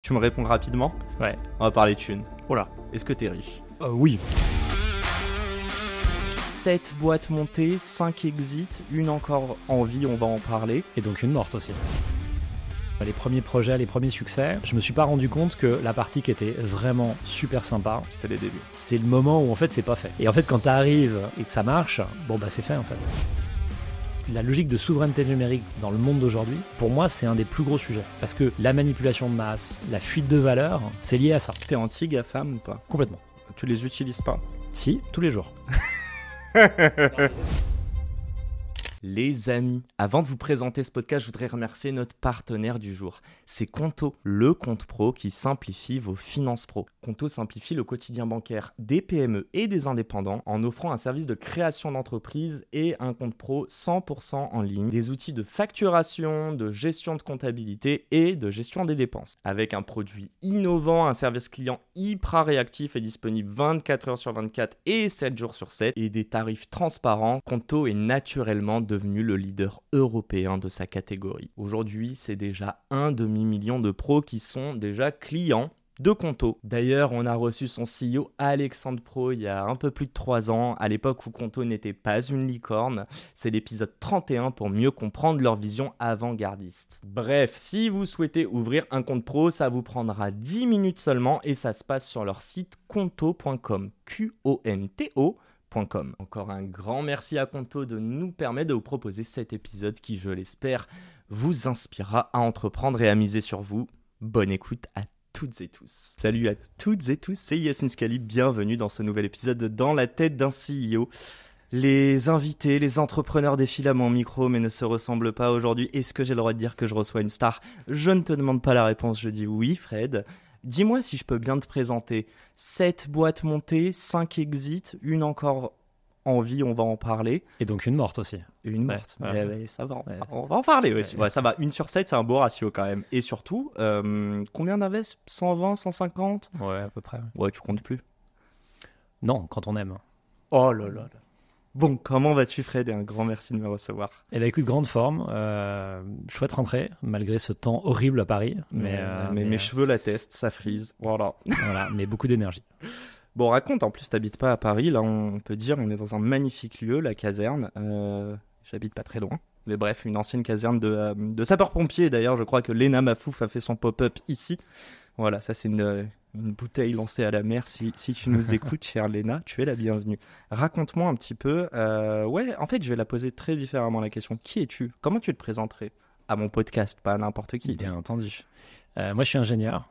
Tu me réponds rapidement? Ouais. On va parler thunes. Oh là. Est-ce que t'es riche? Oui. 7 boîtes montées, 5 exits, une encore en vie, on va en parler. Et donc une morte aussi. Les premiers projets, les premiers succès, je me suis pas rendu compte que la partie qui était vraiment super sympa, C'est les débuts. c'est le moment où en fait c'est pas fait. Et en fait quand t'arrives et que ça marche, bon bah c'est fait en fait. La logique de souveraineté numérique dans le monde d'aujourd'hui, pour moi c'est un des plus gros sujets. Parce que la manipulation de masse, la fuite de valeur, c'est lié à ça. T'es anti-GAFAM ou pas? Complètement. Tu les utilises pas? Si, tous les jours. Les amis, avant de vous présenter ce podcast, je voudrais remercier notre partenaire du jour. C'est Conto, le compte pro qui simplifie vos finances pro. Conto simplifie le quotidien bancaire des PME et des indépendants en offrant un service de création d'entreprise et un compte pro 100% en ligne, des outils de facturation, de gestion de comptabilité et de gestion des dépenses. Avec un produit innovant, un service client hyper réactif et disponible 24 heures sur 24 et 7 jours sur 7 et des tarifs transparents, Conto est naturellement devenu le leader européen de sa catégorie. Aujourd'hui, c'est déjà 1 demi-million de pros qui sont déjà clients de Conto. D'ailleurs, on a reçu son CEO Alexandre Pro il y a un peu plus de 3 ans, à l'époque où Conto n'était pas une licorne. C'est l'épisode 31 pour mieux comprendre leur vision avant-gardiste. Bref, si vous souhaitez ouvrir un compte pro, ça vous prendra 10 minutes seulement et ça se passe sur leur site conto.com. Conto.com. Encore un grand merci à Conto de nous permettre de vous proposer cet épisode qui, je l'espère, vous inspirera à entreprendre et à miser sur vous. Bonne écoute à toutes et tous. Salut à toutes et tous, c'est Yassine Scali, bienvenue dans ce nouvel épisode de Dans la tête d'un CEO. Les invités, les entrepreneurs défilent à mon micro mais ne se ressemblent pas aujourd'hui. Est-ce que j'ai le droit de dire que je reçois une star? Je ne te demande pas la réponse, je dis oui Fred. Dis-moi si je peux bien te présenter. 7 boîtes montées, 5 exits, une encore en vie, on va en parler. Et donc une morte aussi. Une morte, ouais. mais ça va, on va en parler aussi. Ouais, ça va, 1 sur 7, c'est un beau ratio quand même. Et surtout, combien d'invest? 120, 150? Ouais, à peu près. Ouais, tu comptes plus. Non, quand on aime. Oh là là là. Bon, comment vas-tu Fred? Et un grand merci de me recevoir. Eh ben écoute, grande forme, chouette rentrée, malgré ce temps horrible à Paris. Mais mes cheveux l'attestent, ça frise, voilà. Voilà, mais beaucoup d'énergie. Bon, raconte, en plus t'habites pas à Paris, là on peut dire, on est dans un magnifique lieu, la caserne. J'habite pas très loin. Mais bref, une ancienne caserne de sapeurs-pompiers. D'ailleurs, je crois que Léna Mafouf a fait son pop-up ici. Voilà, ça c'est une bouteille lancée à la mer. Si tu nous écoutes, chère Léna, tu es la bienvenue. Raconte-moi un petit peu. Ouais, en fait, je vais la poser très différemment la question. Qui es-tu? Comment tu te présenterais à mon podcast, pas à n'importe qui? Bien entendu. Moi, je suis ingénieur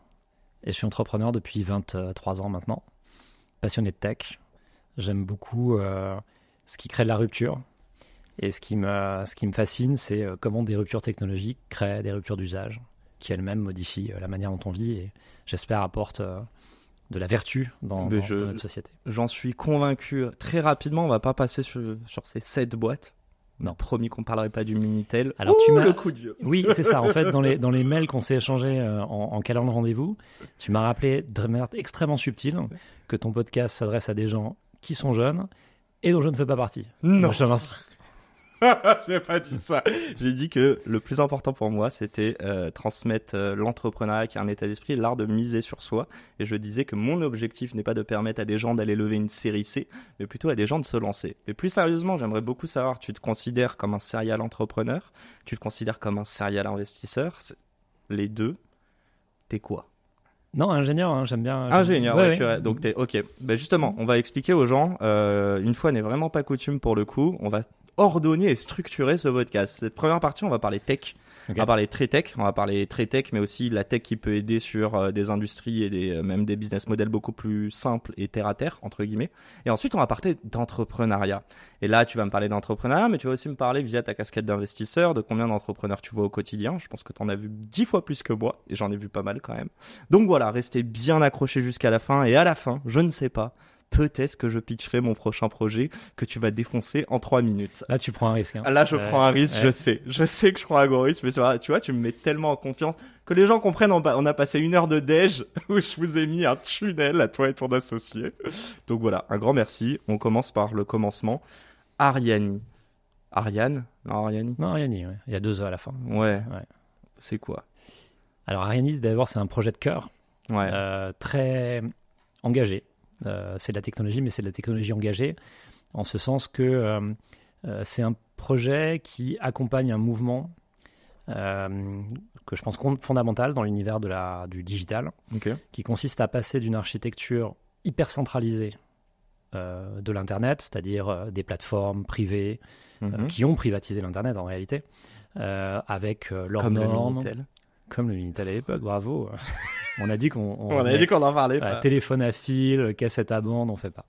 et je suis entrepreneur depuis 23 ans maintenant. Passionné de tech. J'aime beaucoup ce qui crée de la rupture. Et ce qui me fascine, c'est comment des ruptures technologiques créent des ruptures d'usage qui elles-mêmes modifient la manière dont on vit et j'espère apportent de la vertu dans notre société. J'en suis convaincu. Très rapidement, on va pas passer sur ces 7 boîtes. Non. Promis qu'on parlera pas du Minitel. Alors tu m'as le coup de vieux. Oui, c'est ça. En fait, dans les mails qu'on s'est échangés en calant le rendez-vous, tu m'as rappelé de manière extrêmement subtile que ton podcast s'adresse à des gens qui sont jeunes et dont je ne fais pas partie. Non. Donc, je te remercie. J'ai pas dit ça. J'ai dit que le plus important pour moi, c'était transmettre l'entrepreneuriat qui est un état d'esprit, l'art de miser sur soi. Et je disais que mon objectif n'est pas de permettre à des gens d'aller lever une série C, mais plutôt à des gens de se lancer. Mais plus sérieusement, j'aimerais beaucoup savoir, tu te considères comme un serial entrepreneur? Tu te considères comme un serial investisseur? Les deux, t'es quoi? Non, ingénieur, hein, j'aime bien. Ingénieur, ouais. donc t'es ok. Ben justement, on va expliquer aux gens, une fois n'est vraiment pas coutume pour le coup, on va ordonner et structurer ce podcast. Cette première partie, on va parler tech. Okay. On va parler très tech, mais aussi la tech qui peut aider sur des industries et même des business models beaucoup plus simples et terre à terre, entre guillemets. Et ensuite, on va parler d'entrepreneuriat. Et là, tu vas me parler d'entrepreneuriat, mais tu vas aussi me parler via ta casquette d'investisseur, de combien d'entrepreneurs tu vois au quotidien. Je pense que tu en as vu 10 fois plus que moi, et j'en ai vu pas mal quand même. Donc voilà, restez bien accrochés jusqu'à la fin. Et à la fin, je ne sais pas, peut-être que je pitcherai mon prochain projet que tu vas défoncer en 3 minutes. Là, tu prends un risque. Hein. Là, je prends un risque, je sais. Je sais que je prends un gros risque, mais ça va, tu vois, tu me mets tellement en confiance que les gens comprennent. On a passé 1 heure de déj où je vous ai mis un tunnel à toi et ton associé. Donc voilà, un grand merci. On commence par le commencement. Ariani. Ariane? Non, Ariani. Non, Ariani, ouais. Il y a 2 E à la fin. Ouais. C'est quoi? Alors Arianis, d'abord, c'est un projet de cœur très engagé. C'est de la technologie, mais c'est de la technologie engagée, en ce sens que c'est un projet qui accompagne un mouvement que je pense fondamental dans l'univers du digital, qui consiste à passer d'une architecture hyper centralisée de l'Internet, c'est-à-dire des plateformes privées qui ont privatisé l'Internet en réalité, avec leurs normes. Comme le Minitel à l'époque, bravo. On a dit qu'on en parlait pas. Téléphone à fil, cassette à bande, on fait pas.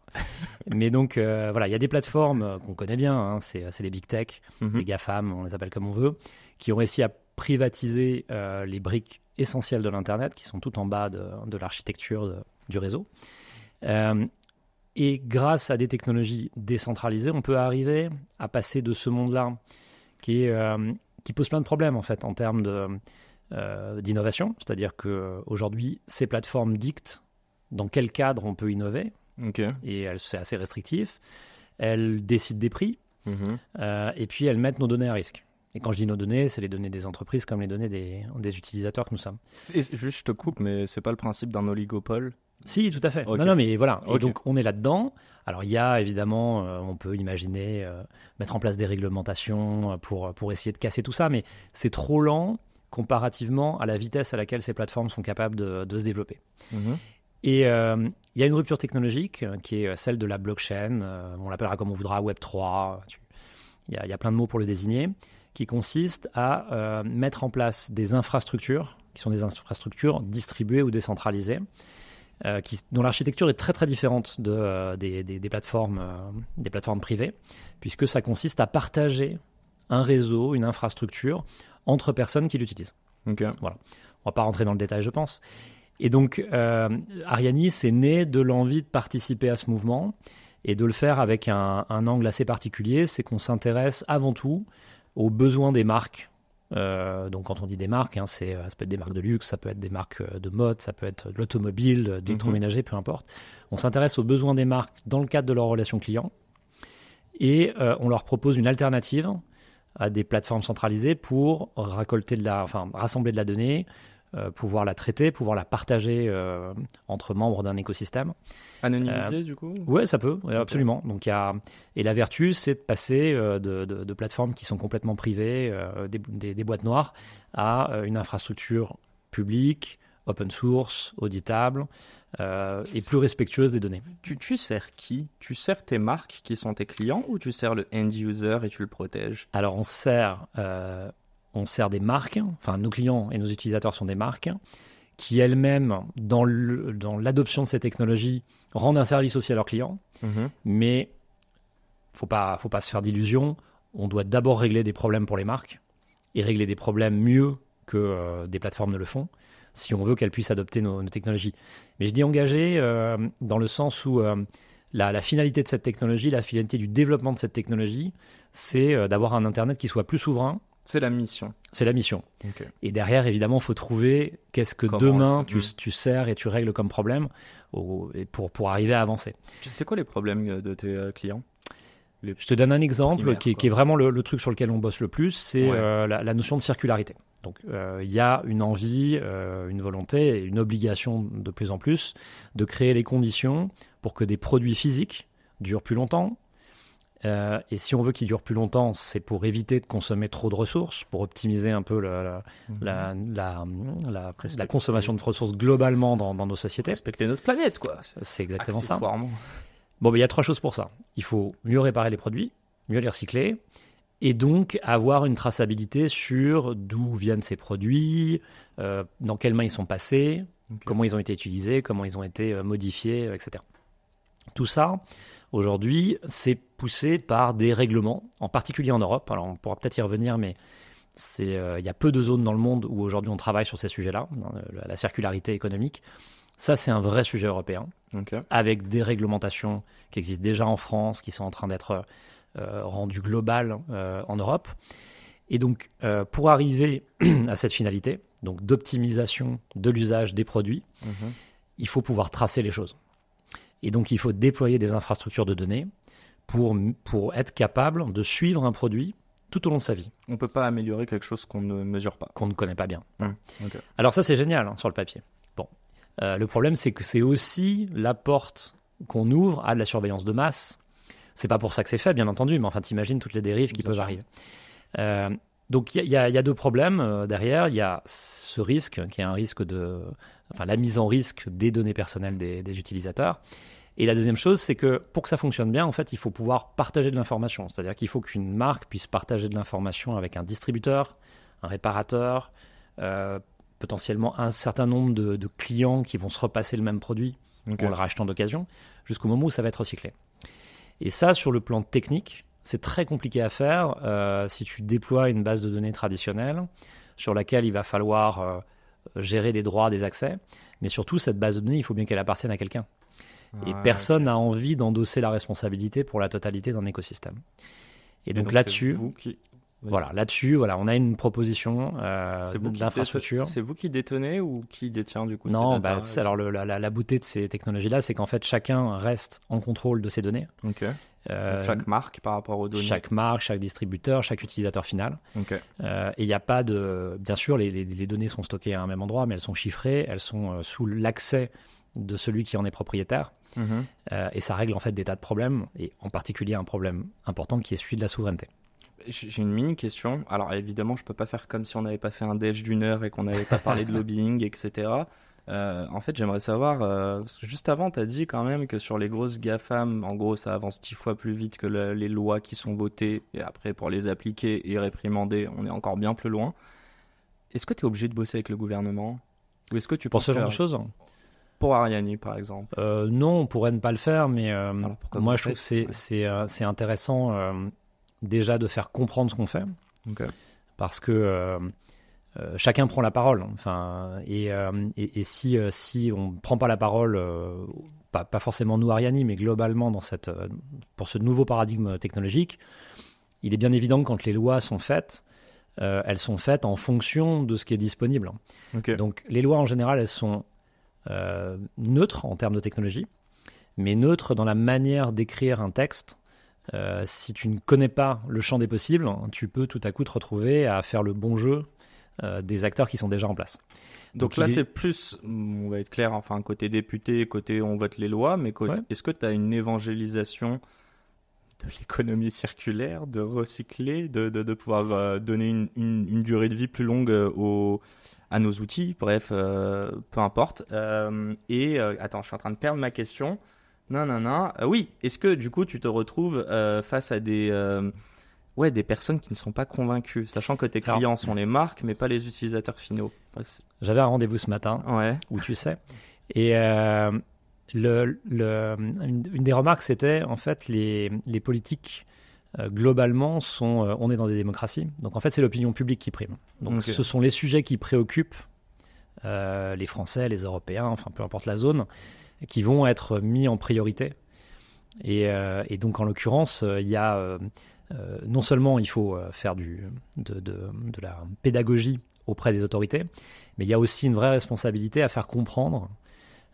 Mais donc, voilà, il y a des plateformes qu'on connaît bien, hein, c'est les big tech, les GAFAM, on les appelle comme on veut, qui ont réussi à privatiser les briques essentielles de l'Internet, qui sont toutes en bas de l'architecture du réseau. Et grâce à des technologies décentralisées, on peut arriver à passer de ce monde-là qui pose plein de problèmes, en fait, en termes d'innovation, c'est-à-dire qu'aujourd'hui, ces plateformes dictent dans quel cadre on peut innover, et c'est assez restrictif. Elles décident des prix, et puis elles mettent nos données à risque. Et quand je dis nos données, c'est les données des entreprises comme les données des utilisateurs que nous sommes. Et juste, je te coupe, mais c'est pas le principe d'un oligopole? Si, tout à fait. Non, mais voilà. Et donc, on est là-dedans. Alors, il y a évidemment, on peut imaginer mettre en place des réglementations pour essayer de casser tout ça, mais c'est trop lent comparativement à la vitesse à laquelle ces plateformes sont capables de se développer. Et il y a une rupture technologique qui est celle de la blockchain, on l'appellera comme on voudra, Web3, il y a plein de mots pour le désigner, qui consiste à mettre en place des infrastructures, qui sont des infrastructures distribuées ou décentralisées, dont l'architecture est très très différente des plateformes privées, puisque ça consiste à partager un réseau, une infrastructure, entre personnes qui l'utilisent. Voilà. On ne va pas rentrer dans le détail, je pense. Et donc, Arianis est né de l'envie de participer à ce mouvement et de le faire avec un angle assez particulier, c'est qu'on s'intéresse avant tout aux besoins des marques. Donc, quand on dit des marques, hein, ça peut être des marques de luxe, ça peut être des marques de mode, ça peut être de l'automobile, de l'électroménager, peu importe. On s'intéresse aux besoins des marques dans le cadre de leur relation client et on leur propose une alternative à des plateformes centralisées pour rassembler de la donnée, pouvoir la traiter, pouvoir la partager entre membres d'un écosystème. Anonymisé, du coup? Oui, ça peut, absolument. Donc, et la vertu, c'est de passer de plateformes qui sont complètement privées, des boîtes noires, à une infrastructure publique, open source, auditable, et plus respectueuse des données. Tu sers qui? Tu sers tes marques qui sont tes clients ou tu sers le end user et tu le protèges? Alors, on sert des marques, enfin nos clients et nos utilisateurs sont des marques, qui elles-mêmes, dans l'adoption de ces technologies, rendent un service aussi à leurs clients. Mais faut pas se faire d'illusions, on doit d'abord régler des problèmes pour les marques, et régler des problèmes mieux que des plateformes ne le font, si on veut qu'elles puissent adopter nos technologies. Mais je dis engagé dans le sens où la finalité de cette technologie, la finalité du développement de cette technologie, c'est d'avoir un Internet qui soit plus souverain. C'est la mission. C'est la mission. Et derrière, évidemment, il faut trouver qu'est-ce que demain tu sers et tu règles comme problème pour arriver à avancer. C'est quoi les problèmes de tes clients? Je te donne un exemple qui est vraiment le truc sur lequel on bosse le plus, c'est la notion de circularité. Donc, il y a une envie, une volonté et une obligation de plus en plus de créer les conditions pour que des produits physiques durent plus longtemps. Et si on veut qu'ils durent plus longtemps, c'est pour éviter de consommer trop de ressources, pour optimiser un peu la consommation de ressources globalement dans nos sociétés. Respecter notre planète, quoi. C'est exactement ça. Bon, il y a 3 choses pour ça. Il faut mieux réparer les produits, mieux les recycler, et donc avoir une traçabilité sur d'où viennent ces produits, dans quelles mains ils sont passés, comment ils ont été utilisés, comment ils ont été modifiés, etc. Tout ça, aujourd'hui, c'est poussé par des règlements, en particulier en Europe. Alors, on pourra peut-être y revenir, mais il y a peu de zones dans le monde où aujourd'hui on travaille sur ces sujets-là, la circularité économique. Ça, c'est un vrai sujet européen, avec des réglementations qui existent déjà en France, qui sont en train d'être rendues globales en Europe. Et donc, pour arriver à cette finalité, donc d'optimisation de l'usage des produits, il faut pouvoir tracer les choses. Et donc, il faut déployer des infrastructures de données pour être capable de suivre un produit tout au long de sa vie. On ne peut pas améliorer quelque chose qu'on ne mesure pas. Qu'on ne connaît pas bien. Okay. Alors ça, c'est génial sur le papier. Bon. Le problème, c'est que c'est aussi la porte qu'on ouvre à de la surveillance de masse. C'est pas pour ça que c'est fait, bien entendu, mais enfin, t'imagines toutes les dérives qui peuvent arriver. Donc, il y a deux problèmes derrière. Il y a ce risque, qui est un risque la mise en risque des données personnelles des utilisateurs. Et la deuxième chose, c'est que pour que ça fonctionne bien, en fait, il faut pouvoir partager de l'information. C'est-à-dire qu'il faut qu'une marque puisse partager de l'information avec un distributeur, un réparateur, potentiellement un certain nombre de clients qui vont se repasser le même produit en le rachetant d'occasion, jusqu'au moment où ça va être recyclé. Et ça, sur le plan technique, c'est très compliqué à faire si tu déploies une base de données traditionnelle sur laquelle il va falloir gérer des droits, des accès. Mais surtout, cette base de données, il faut bien qu'elle appartienne à quelqu'un. Et personne n'a envie d'endosser la responsabilité pour la totalité d'un écosystème. Et donc là-dessus, on a une proposition d'infrastructure. C'est vous qui détenez ou qui détient du coup Non, ces data, alors la beauté de ces technologies-là, c'est qu'en fait, chacun reste en contrôle de ces données. Chaque marque par rapport aux données. Chaque marque, chaque distributeur, chaque utilisateur final. Et il n'y a pas de... Bien sûr, les données sont stockées à un même endroit, mais elles sont chiffrées, elles sont sous l'accès de celui qui en est propriétaire. Et ça règle en fait des tas de problèmes, et en particulier un problème important qui est celui de la souveraineté. J'ai une mini question. Alors évidemment, je peux pas faire comme si on n'avait pas fait un déj d'1 heure et qu'on n'avait pas parlé de lobbying, etc. En fait, j'aimerais savoir, parce que juste avant, tu as dit quand même que sur les grosses GAFAM, en gros, ça avance 10 fois plus vite que les lois qui sont votées, et après, pour les appliquer et réprimander, on est encore bien plus loin. Est-ce que tu es obligé de bosser avec le gouvernement ? Ou est-ce que tu penses ce genre de choses ? Pour Ariani, par exemple. Non, on pourrait ne pas le faire, mais moi, je trouve que c'est intéressant déjà de faire comprendre ce qu'on fait. Parce que chacun prend la parole. Et si on ne prend pas la parole, pas forcément nous, Ariani, mais globalement pour ce nouveau paradigme technologique, il est bien évident que quand les lois sont faites, elles sont faites en fonction de ce qui est disponible. Donc les lois, en général, elles sont neutre en termes de technologie, mais neutre dans la manière d'écrire un texte. Si tu ne connais pas le champ des possibles, tu peux tout à coup te retrouver à faire le bon jeu des acteurs qui sont déjà en place. Donc là, c'est plus, on va être clair, enfin côté député, côté on vote les lois, mais est-ce que tu as une évangélisation de l'économie circulaire, de recycler, de pouvoir donner une durée de vie plus longue à nos outils, bref, peu importe. Attends, je suis en train de perdre ma question. Oui, est-ce que du coup tu te retrouves face à des personnes qui ne sont pas convaincues, sachant que tes clients sont les marques, mais pas les utilisateurs finaux. J'avais un rendez-vous ce matin, où tu sais, et une des remarques, c'était en fait les politiques globalement on est dans des démocraties, donc en fait c'est l'opinion publique qui prime. Donc ce sont les sujets qui préoccupent les Français, les Européens, enfin peu importe la zone, qui vont être mis en priorité. Et donc en l'occurrence, il y a non seulement il faut faire de la pédagogie auprès des autorités, mais il y a aussi une vraie responsabilité à faire comprendre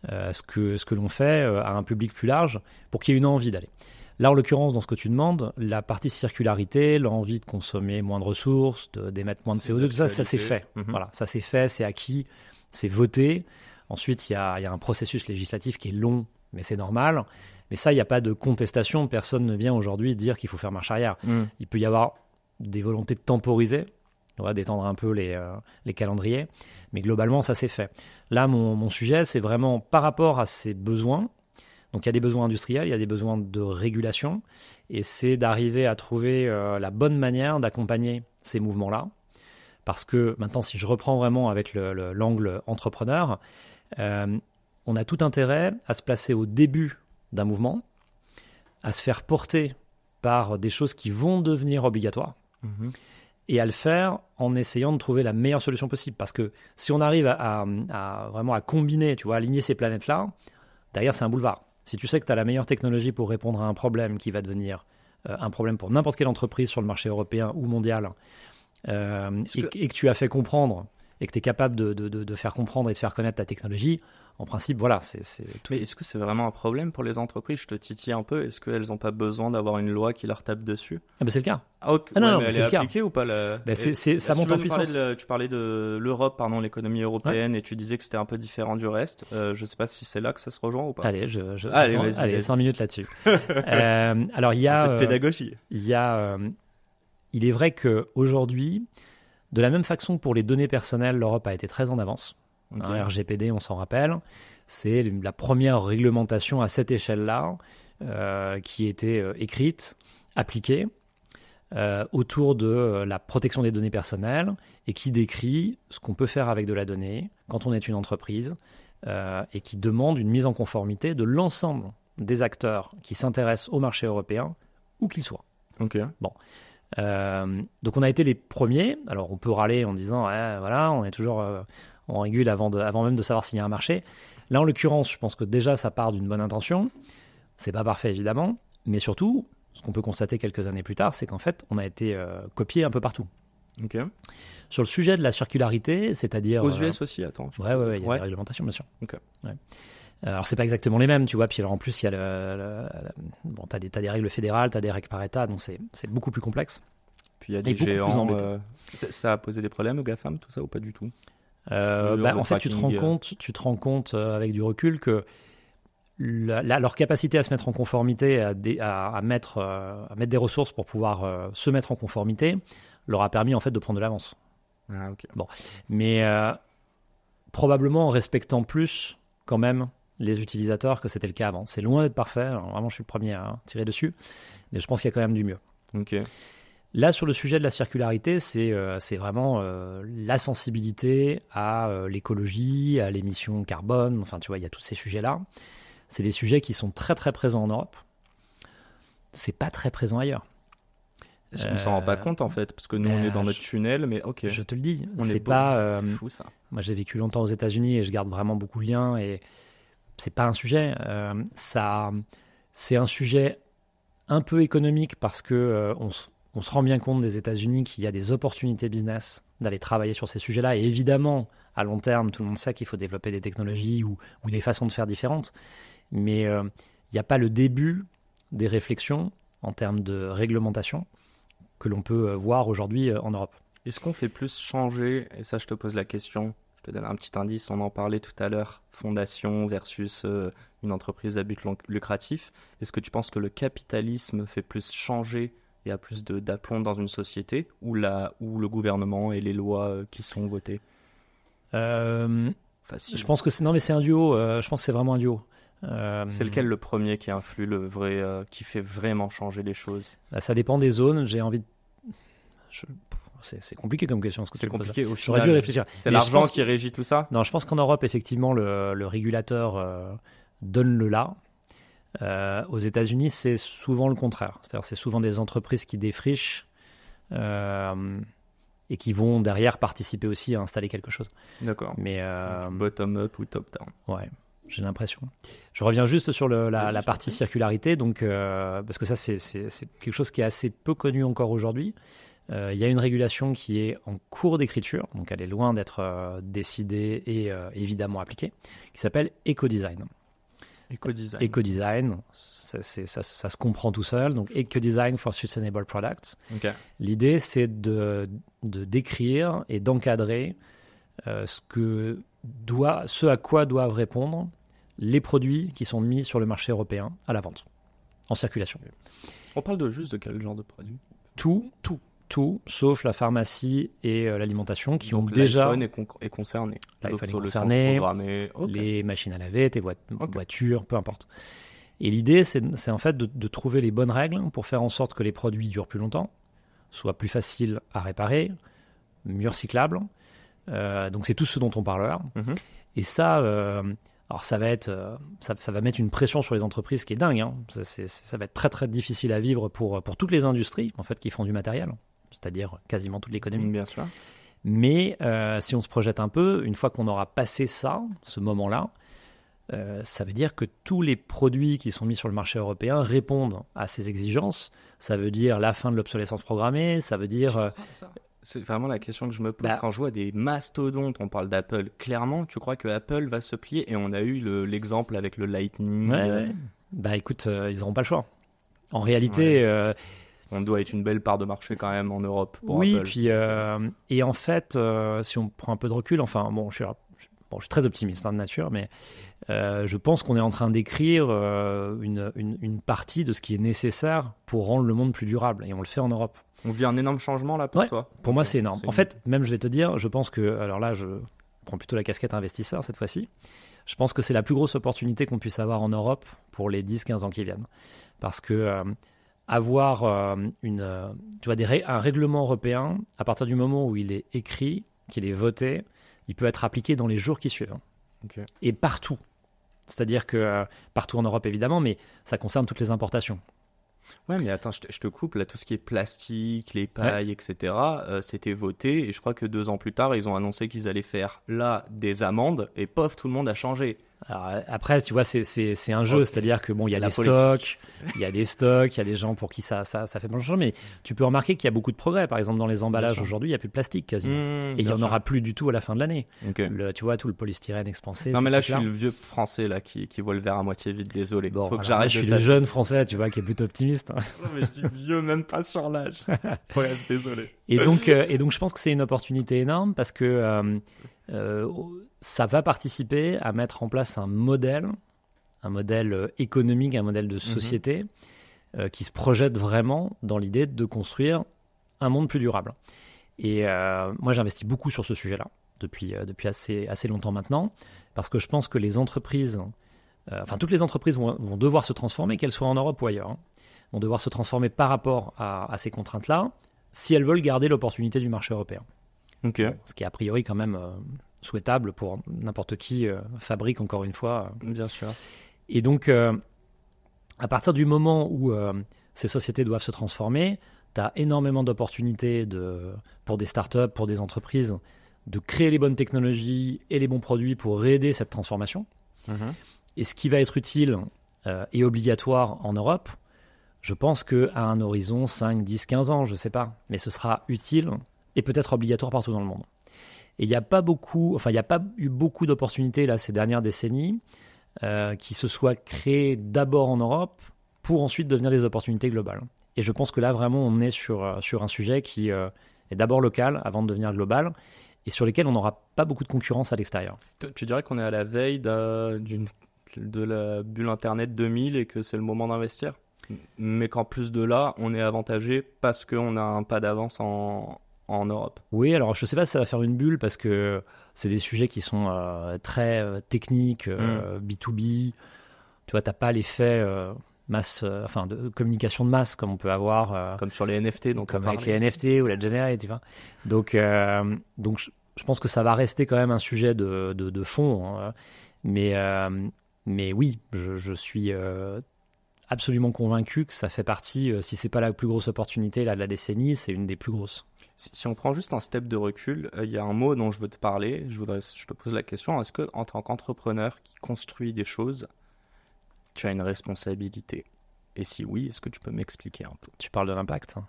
ce que l'on fait à un public plus large pour qu'il y ait une envie d'aller. Là, en l'occurrence, dans ce que tu demandes, la partie circularité, l'envie de consommer moins de ressources, d'émettre moins de CO2, tout ça s'est fait. Voilà, ça s'est fait, c'est acquis, c'est voté. Ensuite, il y a un processus législatif qui est long, mais c'est normal. Mais ça, il n'y a pas de contestation. Personne ne vient aujourd'hui dire qu'il faut faire marche arrière. Il peut y avoir des volontés de temporiser, d'étendre un peu les calendriers. Mais globalement, ça s'est fait. Là, mon sujet, c'est vraiment par rapport à ces besoins. Donc, il y a des besoins industriels, il y a des besoins de régulation. Et c'est d'arriver à trouver la bonne manière d'accompagner ces mouvements-là. Parce que maintenant, si je reprends vraiment avec l'angle entrepreneur, on a tout intérêt à se placer au début d'un mouvement, à se faire porter par des choses qui vont devenir obligatoires, et à le faire en essayant de trouver la meilleure solution possible. Parce que si on arrive à vraiment à combiner, tu vois, aligner ces planètes-là, derrière, c'est un boulevard. Si tu sais que tu as la meilleure technologie pour répondre à un problème qui va devenir un problème pour n'importe quelle entreprise sur le marché européen ou mondial, et que tu as fait comprendre et que tu es capable de faire comprendre et de faire connaître ta technologie, en principe, voilà, c'est tout. Mais est-ce que c'est vraiment un problème pour les entreprises? Je te titille un peu. Est-ce qu'elles n'ont pas besoin d'avoir une loi qui leur tape dessus? Ah bah c'est le cas. Ah, ok. Ah non, Ouais, non, mais mais elle c'est est le cas. appliquée ou pas Bah, ça Si monte tu en veux nous parler puissance. tu parlais de l'Europe, pardon, l'économie européenne, et tu disais que c'était un peu différent du reste. Je sais pas si c'est là que ça se rejoint ou pas. Allez, Allez, attends, vas-y, allez, vas-y. 5 minutes là-dessus. Alors, il y Un a, peu de pédagogie. il est vrai qu'aujourd'hui, de la même façon que pour les données personnelles, l'Europe a été très en avance. Ok. RGPD, on s'en rappelle, c'est la première réglementation à cette échelle-là qui a été écrite, appliquée autour de la protection des données personnelles et qui décrit ce qu'on peut faire avec de la donnée quand on est une entreprise et qui demande une mise en conformité de l'ensemble des acteurs qui s'intéressent au marché européen, où qu'ils soient. Ok. Donc on a été les premiers. Alors on peut râler en disant ouais, voilà, on est toujours on régule avant même de savoir s'il y a un marché. Là en l'occurrence, je pense que déjà ça part d'une bonne intention. C'est pas parfait évidemment, mais surtout, ce qu'on peut constater quelques années plus tard, c'est qu'en fait on a été copié un peu partout. Ok. Sur le sujet de la circularité, c'est-à-dire Aux US aussi, attends. ouais, il y a des réglementations bien sûr. Ok. Ouais. Alors c'est pas exactement les mêmes, tu vois. Puis alors en plus il y a bon, t'as des règles fédérales, t'as des règles par État, donc c'est beaucoup plus complexe. Puis il y a Et des beaucoup plus géants. embêtant. Ça a posé des problèmes aux GAFAM, tout ça, ou pas du tout? En fait, tu te rends compte avec du recul que leur capacité à se mettre en conformité, à mettre des ressources pour pouvoir se mettre en conformité, leur a permis en fait de prendre de l'avance. Ah, ok. Bon, mais probablement en respectant plus quand même les utilisateurs que c'était le cas avant. C'est loin d'être parfait. Alors, vraiment, je suis le premier à tirer dessus, mais je pense qu'il y a quand même du mieux. Ok. Là, sur le sujet de la circularité, c'est vraiment la sensibilité à l'écologie, à l'émission carbone. Enfin, tu vois, il y a tous ces sujets-là. C'est des sujets qui sont très, très présents en Europe. C'est pas très présent ailleurs. On ne s'en rend pas compte, en fait, parce que nous, on est dans notre tunnel, mais ok. Je te le dis, On c'est est pas... c'est fou, ça. Moi, j'ai vécu longtemps aux États-Unis et je garde vraiment beaucoup de liens. Et c'est pas un sujet. C'est un sujet un peu économique parce que on se rend bien compte des États-Unis qu'il y a des opportunités business d'aller travailler sur ces sujets-là. Et évidemment, à long terme, tout le monde sait qu'il faut développer des technologies ou des façons de faire différentes. Mais il n'y a pas le début des réflexions en termes de réglementation que l'on peut voir aujourd'hui en Europe. Est-ce qu'on fait plus changer, et ça je te pose la question, je te donne un petit indice, on en parlait tout à l'heure, fondation versus une entreprise à but lucratif. Est-ce que tu penses que le capitalisme fait plus changer et a plus d'aplomb dans une société ou le gouvernement et les lois qui sont votées? Facile. Je pense que c'est un duo. Je pense que c'est vraiment un duo. C'est lequel le premier qui influe qui fait vraiment changer les choses? Ça dépend des zones. J'ai envie de... C'est compliqué comme question. C'est compliqué au final. J'aurais dû réfléchir. C'est l'argent qui régit tout ça? Non, je pense qu'en Europe, effectivement, le régulateur donne le là. Aux États-Unis, c'est souvent le contraire. C'est-à-dire, c'est souvent des entreprises qui défrichent et qui vont derrière participer aussi à installer quelque chose. D'accord. Mais bottom up ou top down? Ouais. J'ai l'impression. Je reviens juste sur la partie circularité, donc, parce que ça, c'est quelque chose qui est assez peu connu encore aujourd'hui. Il y a une régulation qui est en cours d'écriture, donc elle est loin d'être décidée et évidemment appliquée, qui s'appelle Ecodesign. Ecodesign, ça se comprend tout seul. Donc Ecodesign for Sustainable Products. Okay. L'idée, c'est de décrire et d'encadrer ce à quoi doivent répondre les produits qui sont mis sur le marché européen à la vente, en circulation. On parle de quel genre de produits? Tout, sauf la pharmacie et l'alimentation qui donc ont déjà... L'iPhone est concerné. L'iPhone est sur concerné, le sens programmé. Okay. Les machines à laver, tes voitures, peu importe. Et l'idée, c'est en fait de trouver les bonnes règles pour faire en sorte que les produits durent plus longtemps, soient plus faciles à réparer, mieux recyclables. Donc c'est tout ce dont on parle là. Mm-hmm. Et ça, alors ça va mettre une pression sur les entreprises qui est dingue. Hein. Ça va être très très difficile à vivre pour toutes les industries en fait qui font du matériel, c'est-à-dire quasiment toute l'économie. Bien sûr. Mais si on se projette un peu, une fois qu'on aura passé ce moment-là, ça veut dire que tous les produits qui sont mis sur le marché européen répondent à ces exigences. Ça veut dire la fin de l'obsolescence programmée, ça veut dire... C'est vraiment la question que je me pose Bah, quand je vois des mastodontes, on parle d'Apple. Clairement, tu crois que Apple va se plier? Et on a eu l'exemple avec le Lightning. ouais. Bah écoute, ils n'auront pas le choix. En réalité, Ouais. On doit être une belle part de marché quand même en Europe pour oui, Apple. puis et en fait, si on prend un peu de recul, enfin bon, je suis très optimiste de nature, mais je pense qu'on est en train d'écrire une partie de ce qui est nécessaire pour rendre le monde plus durable, et on le fait en Europe. On vit un énorme changement là pour Ouais, toi? pour Ok, moi, c'est énorme. En une- fait, même je vais te dire, je pense que, alors là, je prends plutôt la casquette investisseur cette fois-ci. Je pense que c'est la plus grosse opportunité qu'on puisse avoir en Europe pour les 10-15 ans qui viennent. Parce que avoir tu vois, un règlement européen, à partir du moment où il est écrit, qu'il est voté, il peut être appliqué dans les jours qui suivent. Ok. Et partout. C'est-à-dire que partout en Europe, évidemment, mais ça concerne toutes les importations. Ouais, mais attends, je te coupe. Là, tout ce qui est plastique, les pailles, etc., c'était voté. Et je crois que 2 ans plus tard, ils ont annoncé qu'ils allaient faire là des amendes. Et pof, tout le monde a changé. Alors, après, tu vois, c'est un jeu, Ouais, c'est-à-dire que bon, il y a la des politique. stocks, il y a des stocks, il y a des gens pour qui ça fait plein de choses, mais tu peux remarquer qu'il y a beaucoup de progrès. Par exemple, dans les emballages sûr. aujourd'hui, il n'y a plus de plastique quasiment. Et il n'y Bien en sûr. aura plus du tout à la fin de l'année. Ok. Tu vois, tout le polystyrène expansé. Non, ces mais là, je trucs-là. suis le vieux français là qui voit le verre à moitié vide. Désolé. Bon, Faut que alors j'arrête là, je suis de le jeune français, tu vois, qui est plutôt optimiste. Non, mais je dis vieux, même pas sur l'âge. Ouais, désolé. Et donc, je pense que c'est une opportunité énorme parce que ça va participer à mettre en place un modèle économique, un modèle de société qui se projette vraiment dans l'idée de construire un monde plus durable. Et moi, j'investis beaucoup sur ce sujet-là depuis assez longtemps maintenant, parce que je pense que les entreprises, toutes les entreprises vont devoir se transformer, qu'elles soient en Europe ou ailleurs, vont devoir se transformer par rapport à ces contraintes-là, si elles veulent garder l'opportunité du marché européen. Ok. Ce qui est a priori quand même souhaitable pour n'importe qui fabrique, encore une fois. Bien sûr. Et donc, à partir du moment où ces sociétés doivent se transformer, tu as énormément d'opportunités pour des startups, pour des entreprises, de créer les bonnes technologies et les bons produits pour aider cette transformation. Et ce qui va être utile et obligatoire en Europe, je pense qu'à un horizon 5, 10, 15 ans, je ne sais pas, mais ce sera utile et peut-être obligatoire partout dans le monde. Et il n'y a pas eu beaucoup d'opportunités là, ces dernières décennies qui se soient créées d'abord en Europe pour ensuite devenir des opportunités globales. Et je pense que là, vraiment, on est sur un sujet qui est d'abord local avant de devenir global et sur lequel on n'aura pas beaucoup de concurrence à l'extérieur. Tu dirais qu'on est à la veille de la bulle Internet 2000 et que c'est le moment d'investir? Mais qu'en plus de là, on est avantagé parce qu'on a un pas d'avance en Europe. Oui, alors je ne sais pas si ça va faire une bulle parce que c'est des sujets qui sont très techniques, B2B. Tu vois, tu n'as pas l'effet masse, de communication de masse comme on peut avoir. Comme sur les NFT, donc comme avec les NFT ou la Generate, tu vois. Donc je pense que ça va rester quand même un sujet de fond. Hein. Mais oui, je suis absolument convaincu que ça fait partie, si c'est pas la plus grosse opportunité là, de la décennie, c'est une des plus grosses. Si on prend juste un step de recul, il y a un mot dont je veux te parler. Je te pose la question, est-ce que en tant qu'entrepreneur qui construit des choses, tu as une responsabilité? Et si oui, est-ce que tu peux m'expliquer un peu? Tu parles de l'impact, hein.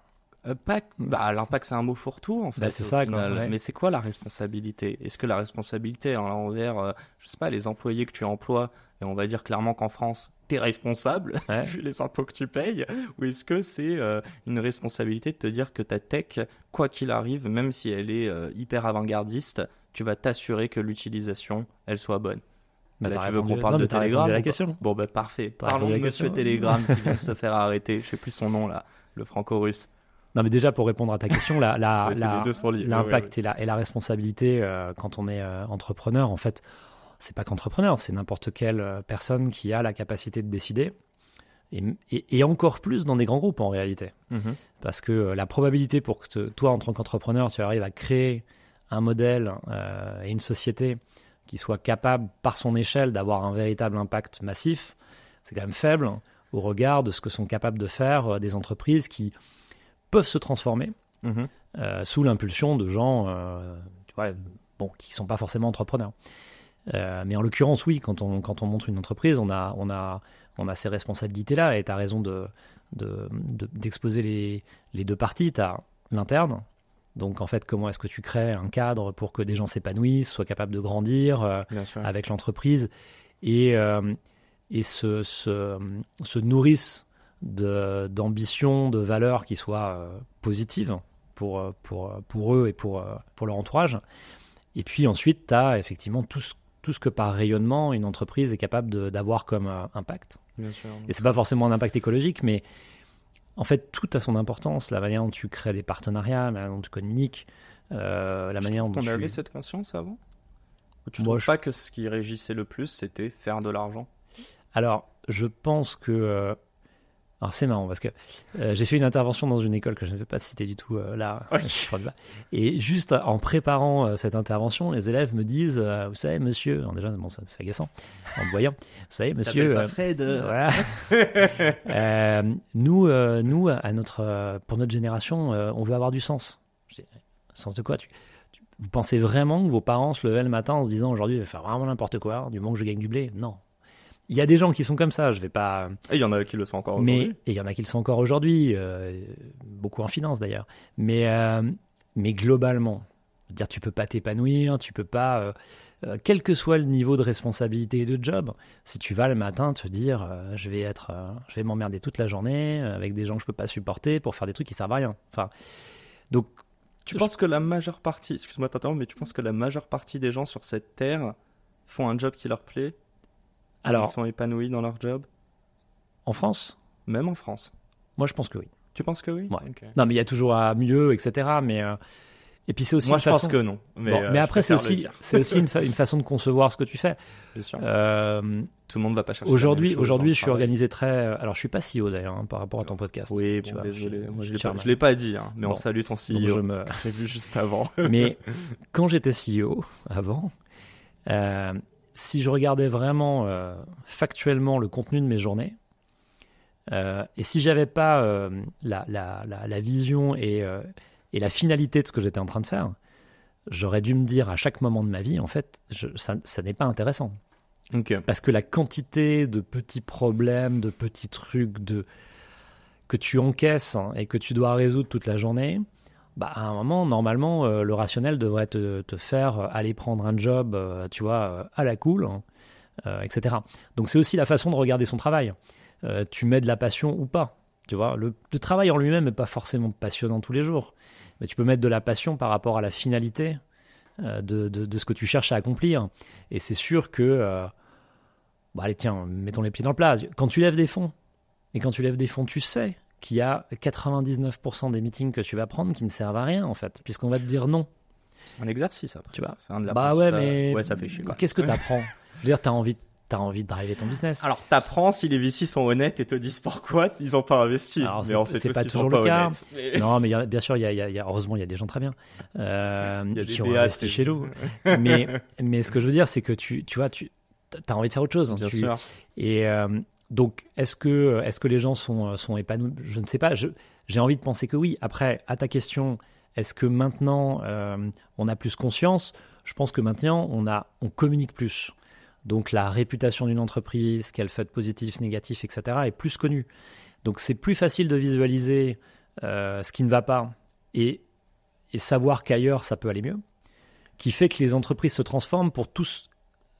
L'impact, c'est un mot fourre-tout, en fait. C'est ça, final. quoi, ouais. Mais c'est quoi la responsabilité? Est-ce que la responsabilité envers, je sais pas, les employés que tu emploies, et on va dire clairement qu'en France, t'es responsable, Ouais. vu les impôts que tu payes, ou est-ce que c'est une responsabilité de te dire que ta tech, quoi qu'il arrive, même si elle est hyper avant-gardiste, tu vas t'assurer que l'utilisation, elle soit bonne? Bah, Là, t'as tu veux répondu- qu'on parle non, de mais t'as répondu Telegram? à la question. Bon, bah parfait. T'as Parlons de répondu à la Monsieur question. Telegram qui vient de se faire arrêter. Je sais plus son nom là, le franco-russe. Non, mais déjà, pour répondre à ta question, Ouais, c'est les deux sont liés. l'impact et la responsabilité quand on est entrepreneur, en fait, c'est pas qu'entrepreneur, c'est n'importe quelle personne qui a la capacité de décider. Et encore plus dans des grands groupes, en réalité. Mhm. Parce que la probabilité pour que toi, en tant qu'entrepreneur, tu arrives à créer un modèle et une société qui soit capable, par son échelle, d'avoir un véritable impact massif, c'est quand même faible au regard de ce que sont capables de faire des entreprises qui peuvent se transformer Mhm. sous l'impulsion de gens tu vois, qui ne sont pas forcément entrepreneurs. Mais en l'occurrence, oui, quand on monte une entreprise, on a ces responsabilités-là, et tu as raison d'exposer les deux parties. Tu as l'interne, Donc en fait, comment est-ce que tu crées un cadre pour que des gens s'épanouissent, soient capables de grandir avec l'entreprise et se nourrissent d'ambitions, de valeurs qui soient positives pour eux et pour leur entourage. Et puis ensuite, tu as effectivement tout ce que par rayonnement, une entreprise est capable d'avoir comme impact. Bien sûr. Et c'est pas forcément un impact écologique, mais en fait, tout a son importance. La manière dont tu crées des partenariats, la manière dont tu communiques, la manière dont on avait cette conscience avant? Ou tu trouves pas que ce qui régissait le plus, c'était faire de l'argent? Alors, je pense que... Alors, c'est marrant parce que j'ai fait une intervention dans une école que je ne vais pas citer du tout là. Oui. Et juste en préparant cette intervention, les élèves me disent, vous savez, monsieur... Alors déjà, bon, c'est agaçant en me voyant. Vous savez, monsieur... Pas Fred. Voilà. Nous, pour notre génération, on veut avoir du sens. Je dis, sens de quoi vous pensez vraiment que vos parents se levaient le matin en se disant, aujourd'hui, je vais faire vraiment n'importe quoi, du moment que je gagne du blé? Non. Il y a des gens qui sont comme ça, je vais pas... Et il y en a qui le sont encore aujourd'hui. Et il y en a qui le sont encore aujourd'hui, beaucoup en finance d'ailleurs. Mais globalement, dire tu peux pas t'épanouir, tu peux pas... quel que soit le niveau de responsabilité et de job, si tu vas le matin te dire je vais m'emmerder toute la journée avec des gens que je peux pas supporter pour faire des trucs qui servent à rien. Enfin, donc... Tu penses que la majeure partie... Excuse-moi de t'interrompre, mais tu penses que la majeure partie des gens sur cette terre font un job qui leur plaît? Alors, ils sont épanouis dans leur job? En France? Même en France? Moi, je pense que oui. Tu penses que oui? Ouais. Okay. Non, mais il y a toujours à mieux, etc. Mais, et puis c'est aussi moi, je pense que non. Mais après, c'est aussi une façon de concevoir ce que tu fais. Bien sûr. Tout le monde ne va pas chercher Aujourd'hui, je suis organisé très... Alors, je ne suis pas CEO d'ailleurs par rapport à ton podcast. Oui, bon, désolé. Moi, je ne l'ai pas dit, mais on salue ton CEO. J'ai vu juste avant. Mais quand j'étais CEO, avant... si je regardais vraiment factuellement le contenu de mes journées, et si j'avais pas la vision et la finalité de ce que j'étais en train de faire, j'aurais dû me dire à chaque moment de ma vie, en fait, ça n'est pas intéressant. Okay. Parce que la quantité de petits problèmes, de petits trucs que tu encaisses et que tu dois résoudre toute la journée, à un moment, normalement, le rationnel devrait te faire aller prendre un job, tu vois, à la cool, etc. Donc, c'est aussi la façon de regarder son travail. Tu mets de la passion ou pas, tu vois. Le travail en lui-même n'est pas forcément passionnant tous les jours, mais tu peux mettre de la passion par rapport à la finalité de ce que tu cherches à accomplir. Et c'est sûr que, allez, tiens, mettons les pieds dans le plat. Quand tu lèves des fonds, tu sais qu'il y a 99% des meetings que tu vas prendre qui ne servent à rien, en fait, puisqu'on va te dire non. C'est un exercice, après. Tu vois. C'est un de la mais ça fait chier, quoi. Qu'est-ce que tu apprends? Je veux dire, tu as envie de driver ton business. Alors, t'apprends si les VC sont honnêtes et te disent pourquoi ils n'ont pas investi. Alors, mais on sait c'est tous pas qu'ils toujours sont le pas cas. Honnêtes. Mais... Non, mais bien sûr, heureusement, il y a des gens très bien qui ont DA, investi chez nous. mais ce que je veux dire, c'est que tu vois, tu as envie de faire autre chose. Bien sûr. Et donc, est-ce que les gens sont épanouis? Je ne sais pas. J'ai envie de penser que oui. Après, à ta question, est-ce que maintenant on a plus conscience? Je pense que maintenant on communique plus. Donc la réputation d'une entreprise, ce qu'elle fait de positif, négatif, etc. est plus connue. Donc c'est plus facile de visualiser ce qui ne va pas et savoir qu'ailleurs ça peut aller mieux, qui fait que les entreprises se transforment pour tous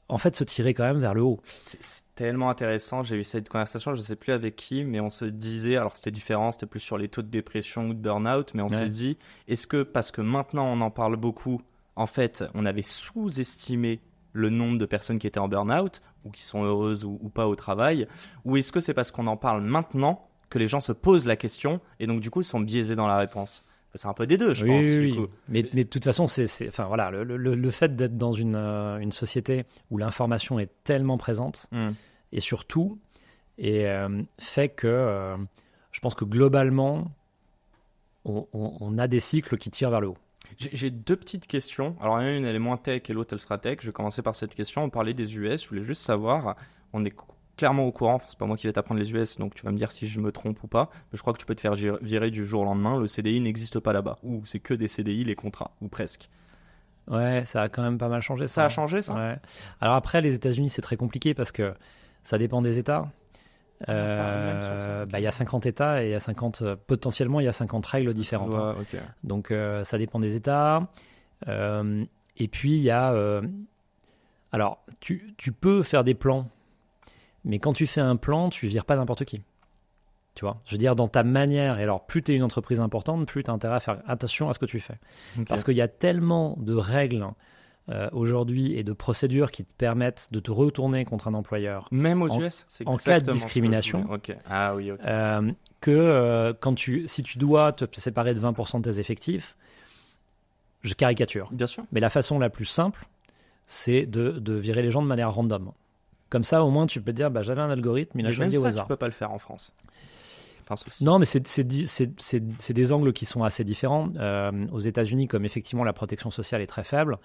en fait se tirer quand même vers le haut. C'est tellement intéressant. J'ai eu cette conversation, je ne sais plus avec qui, mais on se disait, alors c'était différent, c'était plus sur les taux de dépression ou de burn-out, mais on s'est dit, est-ce que parce que maintenant on en parle beaucoup, en fait on avait sous-estimé le nombre de personnes qui étaient en burn-out ou qui sont heureuses ou pas au travail, ou est-ce que c'est parce qu'on en parle maintenant que les gens se posent la question et donc du coup ils sont biaisés dans la réponse? C'est un peu des deux, je pense. Oui. Du coup. Mais de toute façon, enfin, voilà, le fait d'être dans une société où l'information est tellement présente et surtout fait que je pense que globalement, on a des cycles qui tirent vers le haut. J'ai deux petites questions. Alors, une, elle est moins tech et l'autre, elle sera tech. Je vais commencer par cette question. On parlait des US. Je voulais juste savoir, on est clairement au courant, c'est pas moi qui vais t'apprendre les US, donc tu vas me dire si je me trompe ou pas. Mais je crois que tu peux te faire virer du jour au lendemain. Le CDI n'existe pas là-bas. Ou c'est que des CDI, les contrats, ou presque. Ouais, ça a quand même pas mal changé. Ça a changé, ça? Ouais. Alors après, les États-Unis, c'est très compliqué parce que ça dépend des États. Il y a 50 États et il y a 50, potentiellement il y a 50 règles différentes. Ouais, ok. Donc ça dépend des États. Et puis il y a... alors, tu peux faire des plans, mais quand tu fais un plan, tu vires pas n'importe qui. Tu vois, je veux dire, dans ta manière, et alors plus tu es une entreprise importante, plus tu as intérêt à faire attention à ce que tu fais. Ok. Parce qu'il y a tellement de règles aujourd'hui et de procédures qui te permettent de te retourner contre un employeur Même aux en- US, c'est en cas de exactement ce que je discrimination. voulais. Ok. Ah oui, ok. que si tu dois te séparer de 20% de tes effectifs, je caricature. Bien sûr. Mais la façon la plus simple, c'est de virer les gens de manière random. Comme ça, au moins, tu peux te dire, j'avais un algorithme, il a Mais même choisi au ça, hasard. tu peux pas le faire en France. Enfin, sauf si. Non, mais c'est des angles qui sont assez différents. Aux États-Unis, comme effectivement la protection sociale est très faible,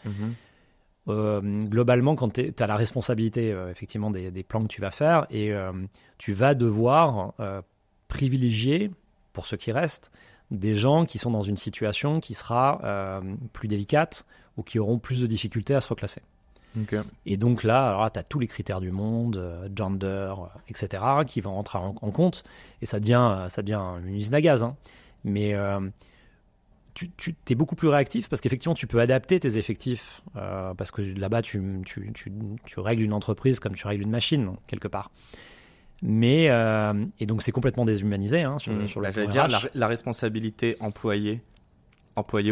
globalement, quand tu as la responsabilité effectivement des plans que tu vas faire, et tu vas devoir privilégier, pour ceux qui restent, des gens qui sont dans une situation qui sera plus délicate ou qui auront plus de difficultés à se reclasser. Ok. Et donc là, tu as tous les critères du monde, gender, etc., qui vont rentrer en compte, et ça devient une usine à gaz. Hein. Mais tu es beaucoup plus réactif parce qu'effectivement, tu peux adapter tes effectifs, parce que là-bas, tu règles une entreprise comme tu règles une machine, quelque part. Mais, et donc, c'est complètement déshumanisé sur le plan J'allais dire, RH. la responsabilité employé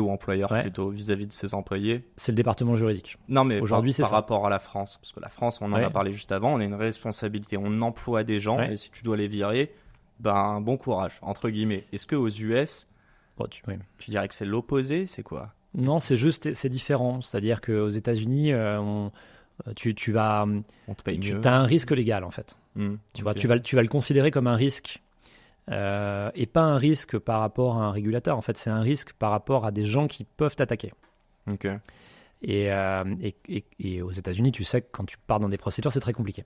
ou employeur Ouais. plutôt vis-à-vis de ses employés. C'est le département juridique. Non, mais Aujourd'hui, c'est par ça. rapport à la France, parce que la France, on en Ouais. a parlé juste avant, on a une responsabilité, on emploie des gens, Ouais. et si tu dois les virer, bon courage, entre guillemets. Est-ce que aux US, Bon, oui. tu dirais que c'est l'opposé, c'est quoi? Non, c'est différent. C'est-à-dire qu'aux États-Unis, tu vas... On te paye Tu mieux. as un risque légal, en fait. Tu vois, Ok. tu vas le considérer comme un risque et pas un risque par rapport à un régulateur. En fait, c'est un risque par rapport à des gens qui peuvent t'attaquer. Ok. Et aux États-Unis, tu sais que quand tu pars dans des procédures, c'est très compliqué.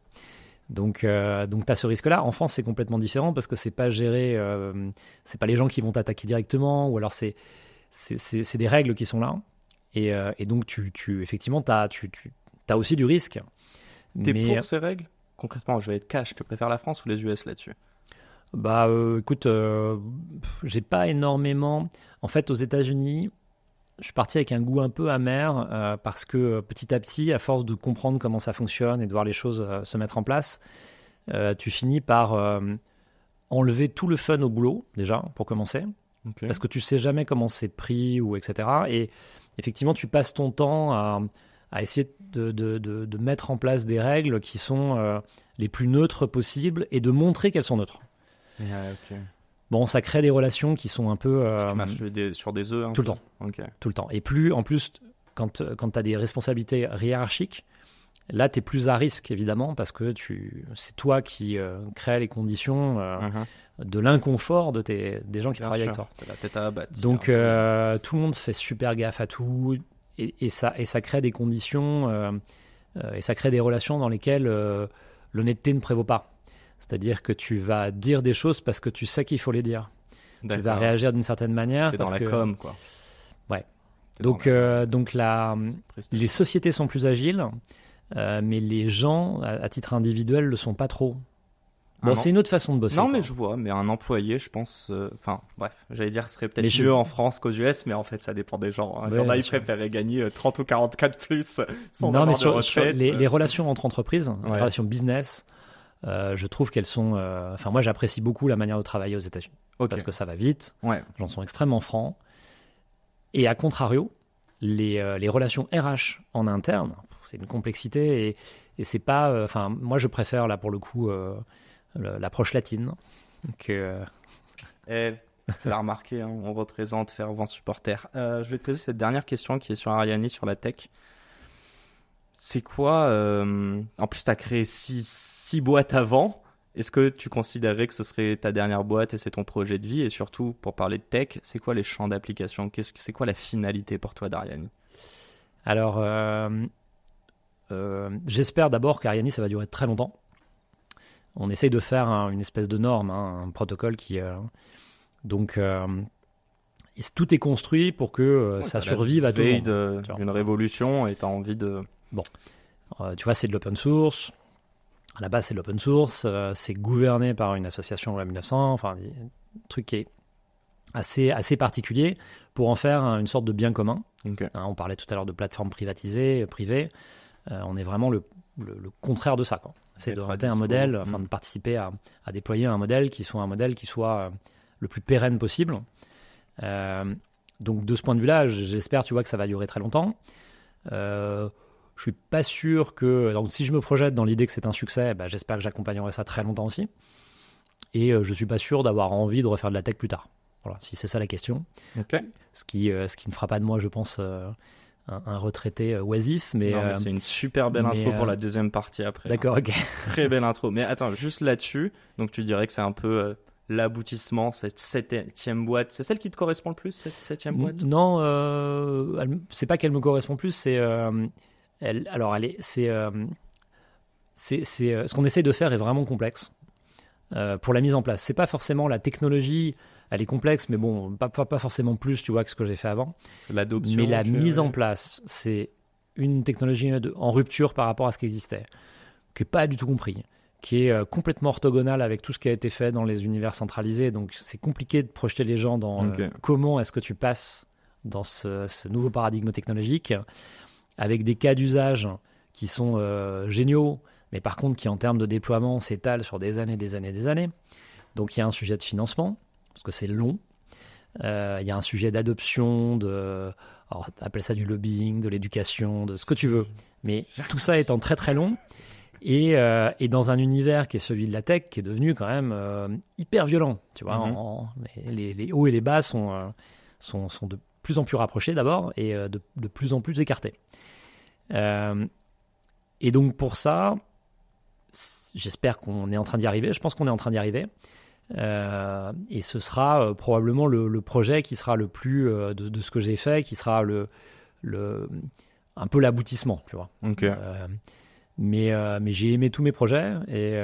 Donc tu as ce risque-là. En France, c'est complètement différent parce que c'est pas géré, c'est pas les gens qui vont t'attaquer directement, ou alors c'est des règles qui sont là. Et donc, effectivement, tu as aussi du risque. T'es Mais pour ces règles? Concrètement, je vais être cash, tu préfères la France ou les US là-dessus? écoute, j'ai pas énormément. En fait, aux États-Unis, je suis parti avec un goût un peu amer parce que petit à petit, à force de comprendre comment ça fonctionne et de voir les choses se mettre en place, tu finis par enlever tout le fun au boulot, déjà, pour commencer, Ok. parce que tu sais jamais comment c'est pris, ou etc. Et effectivement, tu passes ton temps à essayer de mettre en place des règles qui sont les plus neutres possibles et de montrer qu'elles sont neutres. Ok. Bon, ça crée des relations qui sont un peu... Tu marches sur des œufs tout le temps. Ok. Tout le temps. Et plus, en plus, quand tu as des responsabilités hiérarchiques, là, tu es plus à risque, évidemment, parce que c'est toi qui crée les conditions de l'inconfort des gens qui Bien travaillent sûr. avec toi. T'as la tête à abattre. Donc, tout le monde fait super gaffe à tout, et ça crée des conditions, et ça crée des relations dans lesquelles l'honnêteté ne prévaut pas. C'est-à-dire que tu vas dire des choses parce que tu sais qu'il faut les dire. Tu vas réagir d'une certaine manière. C'est dans la com, quoi. Ouais. T'es Donc, prestige. les sociétés sont plus agiles, mais les gens, à titre individuel, le sont pas trop. Bon, non. c'est une autre façon de bosser. Non, quoi. mais je vois, mais un employé, je pense. Enfin, bref, j'allais dire, ce serait peut-être Mais mieux en France qu'aux US, mais en fait, ça dépend des gens. Hein. Ouais, Il y en a, bien ils sûr. préféraient gagner 30 ou 44 plus sans Non, avoir mais de sur retraite. les relations entre entreprises, les Ouais. relations business, je trouve qu'elles sont. Enfin, moi, j'apprécie beaucoup la manière de travailler aux États-Unis Ok. parce que ça va vite, Ouais. les gens sont extrêmement francs. Et à contrario, les relations RH en interne, c'est une complexité et c'est pas. Enfin, moi, je préfère là pour le coup l'approche latine que. Tu l'as remarqué, hein, on représente fervent supporter. Je vais te poser cette dernière question qui est sur Ariani, sur la tech. C'est quoi En plus, tu as créé six boîtes avant. Est-ce que tu considérerais que ce serait ta dernière boîte et c'est ton projet de vie? Et surtout, pour parler de tech, c'est quoi les champs d'application? C'est quoi la finalité pour toi d'Ariani? Alors, j'espère d'abord qu'Ariani, ça va durer très longtemps. On essaye de faire une espèce de norme, un protocole qui... donc, tout est construit pour que ça survive à tout le monde. Veille d'une révolution et tu as envie de... Tu vois, c'est de l'open source. À la base, c'est de l'open source, c'est gouverné par une association loi 1900, enfin, un truc qui est assez particulier pour en faire une sorte de bien commun. Okay. On parlait tout à l'heure de plateformes privatisées, privées. On est vraiment le contraire de ça, quoi. C'est de monter un modèle, de participer à déployer un modèle qui soit le plus pérenne possible. Donc de ce point de vue-là, j'espère, tu vois, que ça va durer très longtemps. Je suis pas sûr que... Donc si je me projette dans l'idée que c'est un succès, j'espère que j'accompagnerai ça très longtemps aussi. Et je suis pas sûr d'avoir envie de refaire de la tech plus tard. Voilà, si c'est ça la question. Okay. Ce qui ne fera pas de moi, je pense, un retraité oisif. Mais c'est une super belle intro pour la deuxième partie après. D'accord, ok. Très belle intro. Mais attends, juste là-dessus, donc tu dirais que c'est un peu l'aboutissement, cette 7e boîte. C'est celle qui te correspond le plus, cette 7e boîte? Non, c'est pas qu'elle me correspond plus, c'est... ce qu'on essaie de faire est vraiment complexe pour la mise en place. C'est pas forcément la technologie, elle est complexe, mais bon, pas forcément plus, tu vois, que ce que j'ai fait avant. C'est l'adoption. Mais la mise en place, c'est une technologie en rupture par rapport à ce qui existait, qui n'est pas du tout compris, qui est complètement orthogonale avec tout ce qui a été fait dans les univers centralisés. Donc c'est compliqué de projeter les gens dans comment est-ce que tu passes dans ce nouveau paradigme technologique, avec des cas d'usage qui sont géniaux, mais par contre qui en termes de déploiement s'étalent sur des années. Donc il y a un sujet de financement, parce que c'est long. Il y a un sujet d'adoption, alors appelle ça du lobbying, de l'éducation, de ce que tu veux. Mais tout ça étant très très long, et dans un univers qui est celui de la tech, qui est devenu quand même hyper violent. Tu vois, les hauts et les bas sont de plus en plus rapprochés d'abord, et de plus en plus écartés. Et donc pour ça, j'espère qu'on est en train d'y arriver. Je pense qu'on est en train d'y arriver. Et ce sera probablement le projet qui sera le plus de ce que j'ai fait, qui sera un peu l'aboutissement, tu vois. Okay. Mais j'ai aimé tous mes projets, et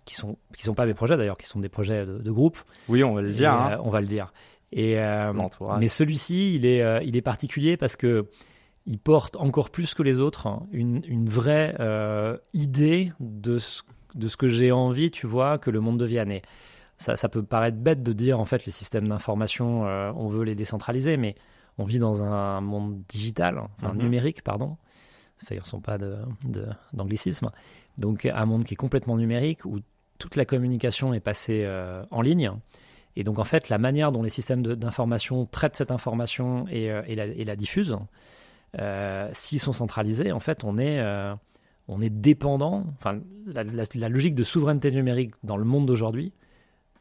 qui sont pas mes projets d'ailleurs, qui sont des projets de groupe. Oui, on va le dire. On va le dire. Mais celui-ci, il est particulier parce que il porte encore plus que les autres une vraie idée de ce que j'ai envie, tu vois, que le monde devienne. Et ça peut paraître bête de dire, en fait, les systèmes d'information, on veut les décentraliser, mais on vit dans un monde digital, numérique, pardon. Ça, ils ne sont pas d'anglicisme. Donc, un monde qui est complètement numérique, où toute la communication est passée en ligne. Et donc, en fait, la manière dont les systèmes d'information traitent cette information et la diffusent, s'ils sont centralisés, en fait, on est dépendant. Enfin, la logique de souveraineté numérique dans le monde d'aujourd'hui,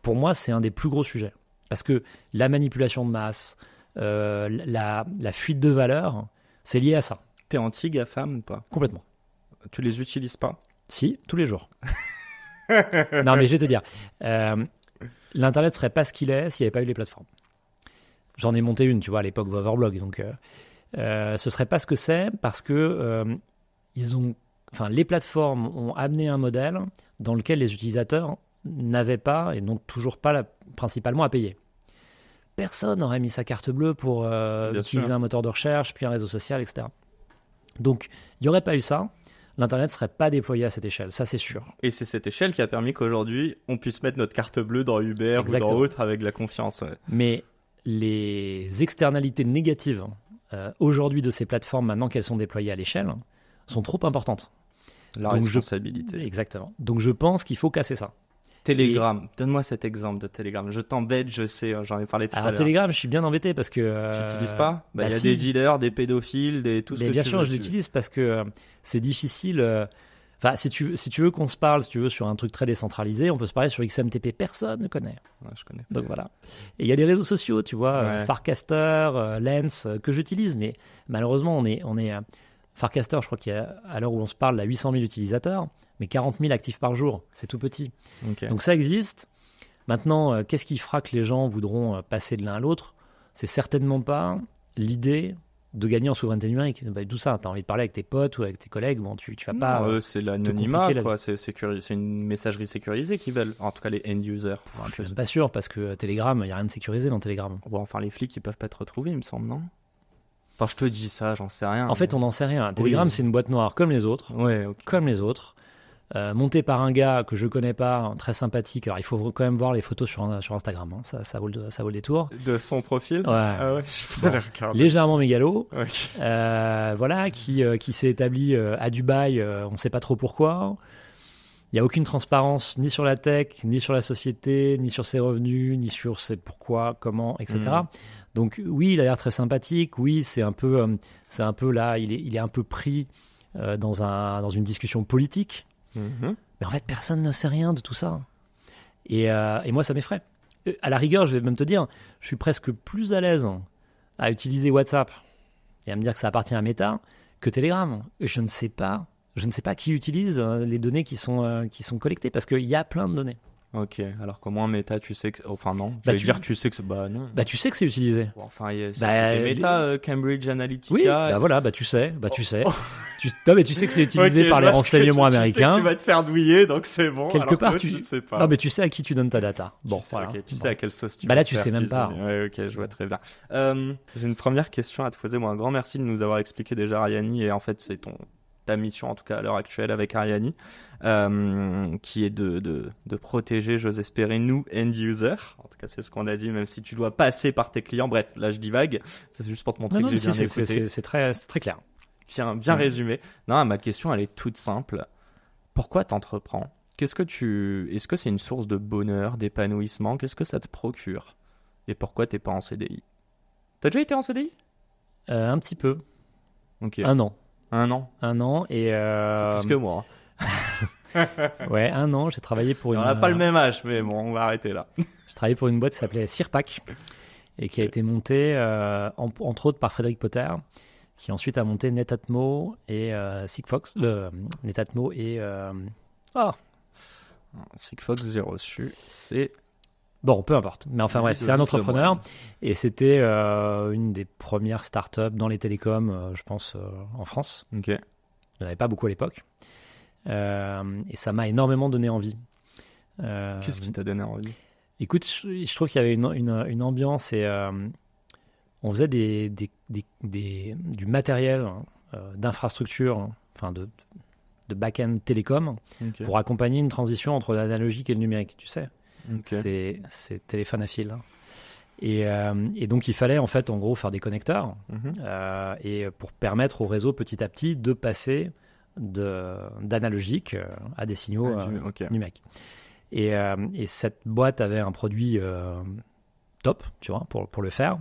pour moi, c'est un des plus gros sujets. Parce que la manipulation de masse, la fuite de valeur, c'est lié à ça. T'es anti-GAFAM ou pas? Complètement. Tu les utilises pas? Si, tous les jours. Non, mais je vais te dire, l'Internet serait pas ce qu'il est s'il n'y avait pas eu les plateformes. J'en ai monté une, tu vois, à l'époque d'Overblog. Donc, ce serait pas ce que c'est parce que les plateformes ont amené un modèle dans lequel les utilisateurs n'avaient pas et n'ont toujours pas principalement à payer. Personne n'aurait mis sa carte bleue pour utiliser un moteur de recherche, puis un réseau social, etc. Donc, il n'y aurait pas eu ça. L'Internet ne serait pas déployé à cette échelle, ça c'est sûr. Et c'est cette échelle qui a permis qu'aujourd'hui, on puisse mettre notre carte bleue dans Uber ou dans autre avec de la confiance. Ouais. Mais les externalités négatives aujourd'hui de ces plateformes, maintenant qu'elles sont déployées à l'échelle, sont trop importantes. La responsabilité. Exactement. Donc je pense qu'il faut casser ça. Telegram, donne-moi cet exemple de Telegram. Je t'embête, je sais, j'en ai parlé tout à l'heure. Alors Telegram, je suis bien embêté parce que... Tu n'utilises pas? Il y a des dealers, des pédophiles, tout ce que tu veux. Bien sûr, je l'utilise parce que c'est difficile... Enfin, si tu veux qu'on se parle, si tu veux, sur un truc très décentralisé, on peut se parler sur XMTP. Personne ne connaît. Ouais, je connais. Donc voilà. Et il y a des réseaux sociaux, tu vois, Farcaster, Lens, que j'utilise, mais malheureusement, on est Farcaster, je crois qu'il y a, à l'heure où on se parle, 800 000 utilisateurs, mais 40 000 actifs par jour. C'est tout petit. Okay. Donc ça existe. Maintenant, qu'est-ce qui fera que les gens voudront passer de l'un à l'autre? C'est certainement pas l'idée de gagner en souveraineté numérique. Tout ça, tu as envie de parler avec tes potes ou avec tes collègues, bon, tu vas pas... c'est l'anonymat, quoi. C'est une messagerie sécurisée qu'ils veulent. En tout cas, les end-users. Je suis même pas sûr, parce que Telegram, il n'y a rien de sécurisé dans Telegram. Bon, enfin, les flics, ils peuvent pas être retrouvés, il me semble, non? Enfin, je te dis ça, j'en sais rien. En fait, on n'en sait rien. Telegram, c'est une boîte noire comme les autres. Ouais, okay. Comme les autres. monté par un gars que je connais pas, très sympathique. Alors il faut quand même voir les photos sur Instagram, hein. Ça vaut le détour. De son profil. Ouais. Ah ouais, je peux les regarder. Légèrement mégalo. Ok. Voilà, qui s'est établi à Dubaï, on ne sait pas trop pourquoi. Il n'y a aucune transparence ni sur la tech, ni sur la société, ni sur ses revenus, ni sur ses pourquoi, comment, etc. Donc oui, il a l'air très sympathique. Oui, c'est un peu là, il est un peu pris dans une discussion politique. Mais en fait, personne ne sait rien de tout ça. Et moi, ça m'effraie. À la rigueur, je vais même te dire, je suis presque plus à l'aise à utiliser WhatsApp et à me dire que ça appartient à Meta que Telegram. Je ne sais pas qui utilise les données qui sont collectées, parce qu'il y a plein de données. Ok, alors comment Meta, tu sais que... Enfin non, tu sais que... Bah non. Bah tu sais que c'est utilisé. Bon, enfin, c'était Meta, Cambridge Analytica... Oui, bah voilà, tu sais. Non mais tu sais que c'est utilisé par les renseignements américains. Tu sais que tu vas te faire douiller, donc c'est bon. Quelque part, tu sais pas. Non mais tu sais à qui tu donnes ta data. Bon, voilà. Tu sais à quelle sauce tu vas là, tu sais même pas. Ouais, ok, je vois très bien. J'ai une première question à te poser. Moi, un grand merci de nous avoir expliqué déjà Ariani, et en fait, c'est ta mission en tout cas à l'heure actuelle avec Ariani, qui est de protéger, j'ose espérer, nous end users. En tout cas, c'est ce qu'on a dit, même si tu dois passer par tes clients. Bref, là je divague, ça c'est juste pour te montrer que j'ai bien écouté. C'est très clair. Bien résumé. Non, ma question elle est toute simple. Pourquoi t'entreprends ? Est-ce que c'est une source de bonheur, d'épanouissement ? Qu'est-ce que ça te procure ? Et pourquoi t'es pas en CDI ? T'as déjà été en CDI ? Un petit peu. Ok. 1 an. 1 an. 1 an et... C'est plus que moi. Ouais, 1 an, j'ai travaillé pour une... On n'a pas le même âge, mais bon, on va arrêter là. J'ai travaillé pour une boîte qui s'appelait Sirpac et qui a été montée, entre autres, par Frédéric Potter, qui ensuite a monté Netatmo et Sigfox. Netatmo et... Sigfox, j'ai reçu, c'est... Bon, peu importe. Mais enfin bref, c'est un entrepreneur. Et c'était une des premières startups dans les télécoms, je pense, en France. Ok. Il n'y en avait pas beaucoup à l'époque. Et ça m'a énormément donné envie. Qu'est-ce qui t'a donné envie ? Écoute, je trouve qu'il y avait une ambiance et on faisait du matériel d'infrastructure, enfin de back-end télécom, pour accompagner une transition entre l'analogique et le numérique, tu sais. Okay. C'est téléphone à fil. Et donc, il fallait, en fait, en gros, faire des connecteurs et pour permettre au réseau, petit à petit, de passer d'analogique à des signaux numériques. Et cette boîte avait un produit top, tu vois, pour le faire.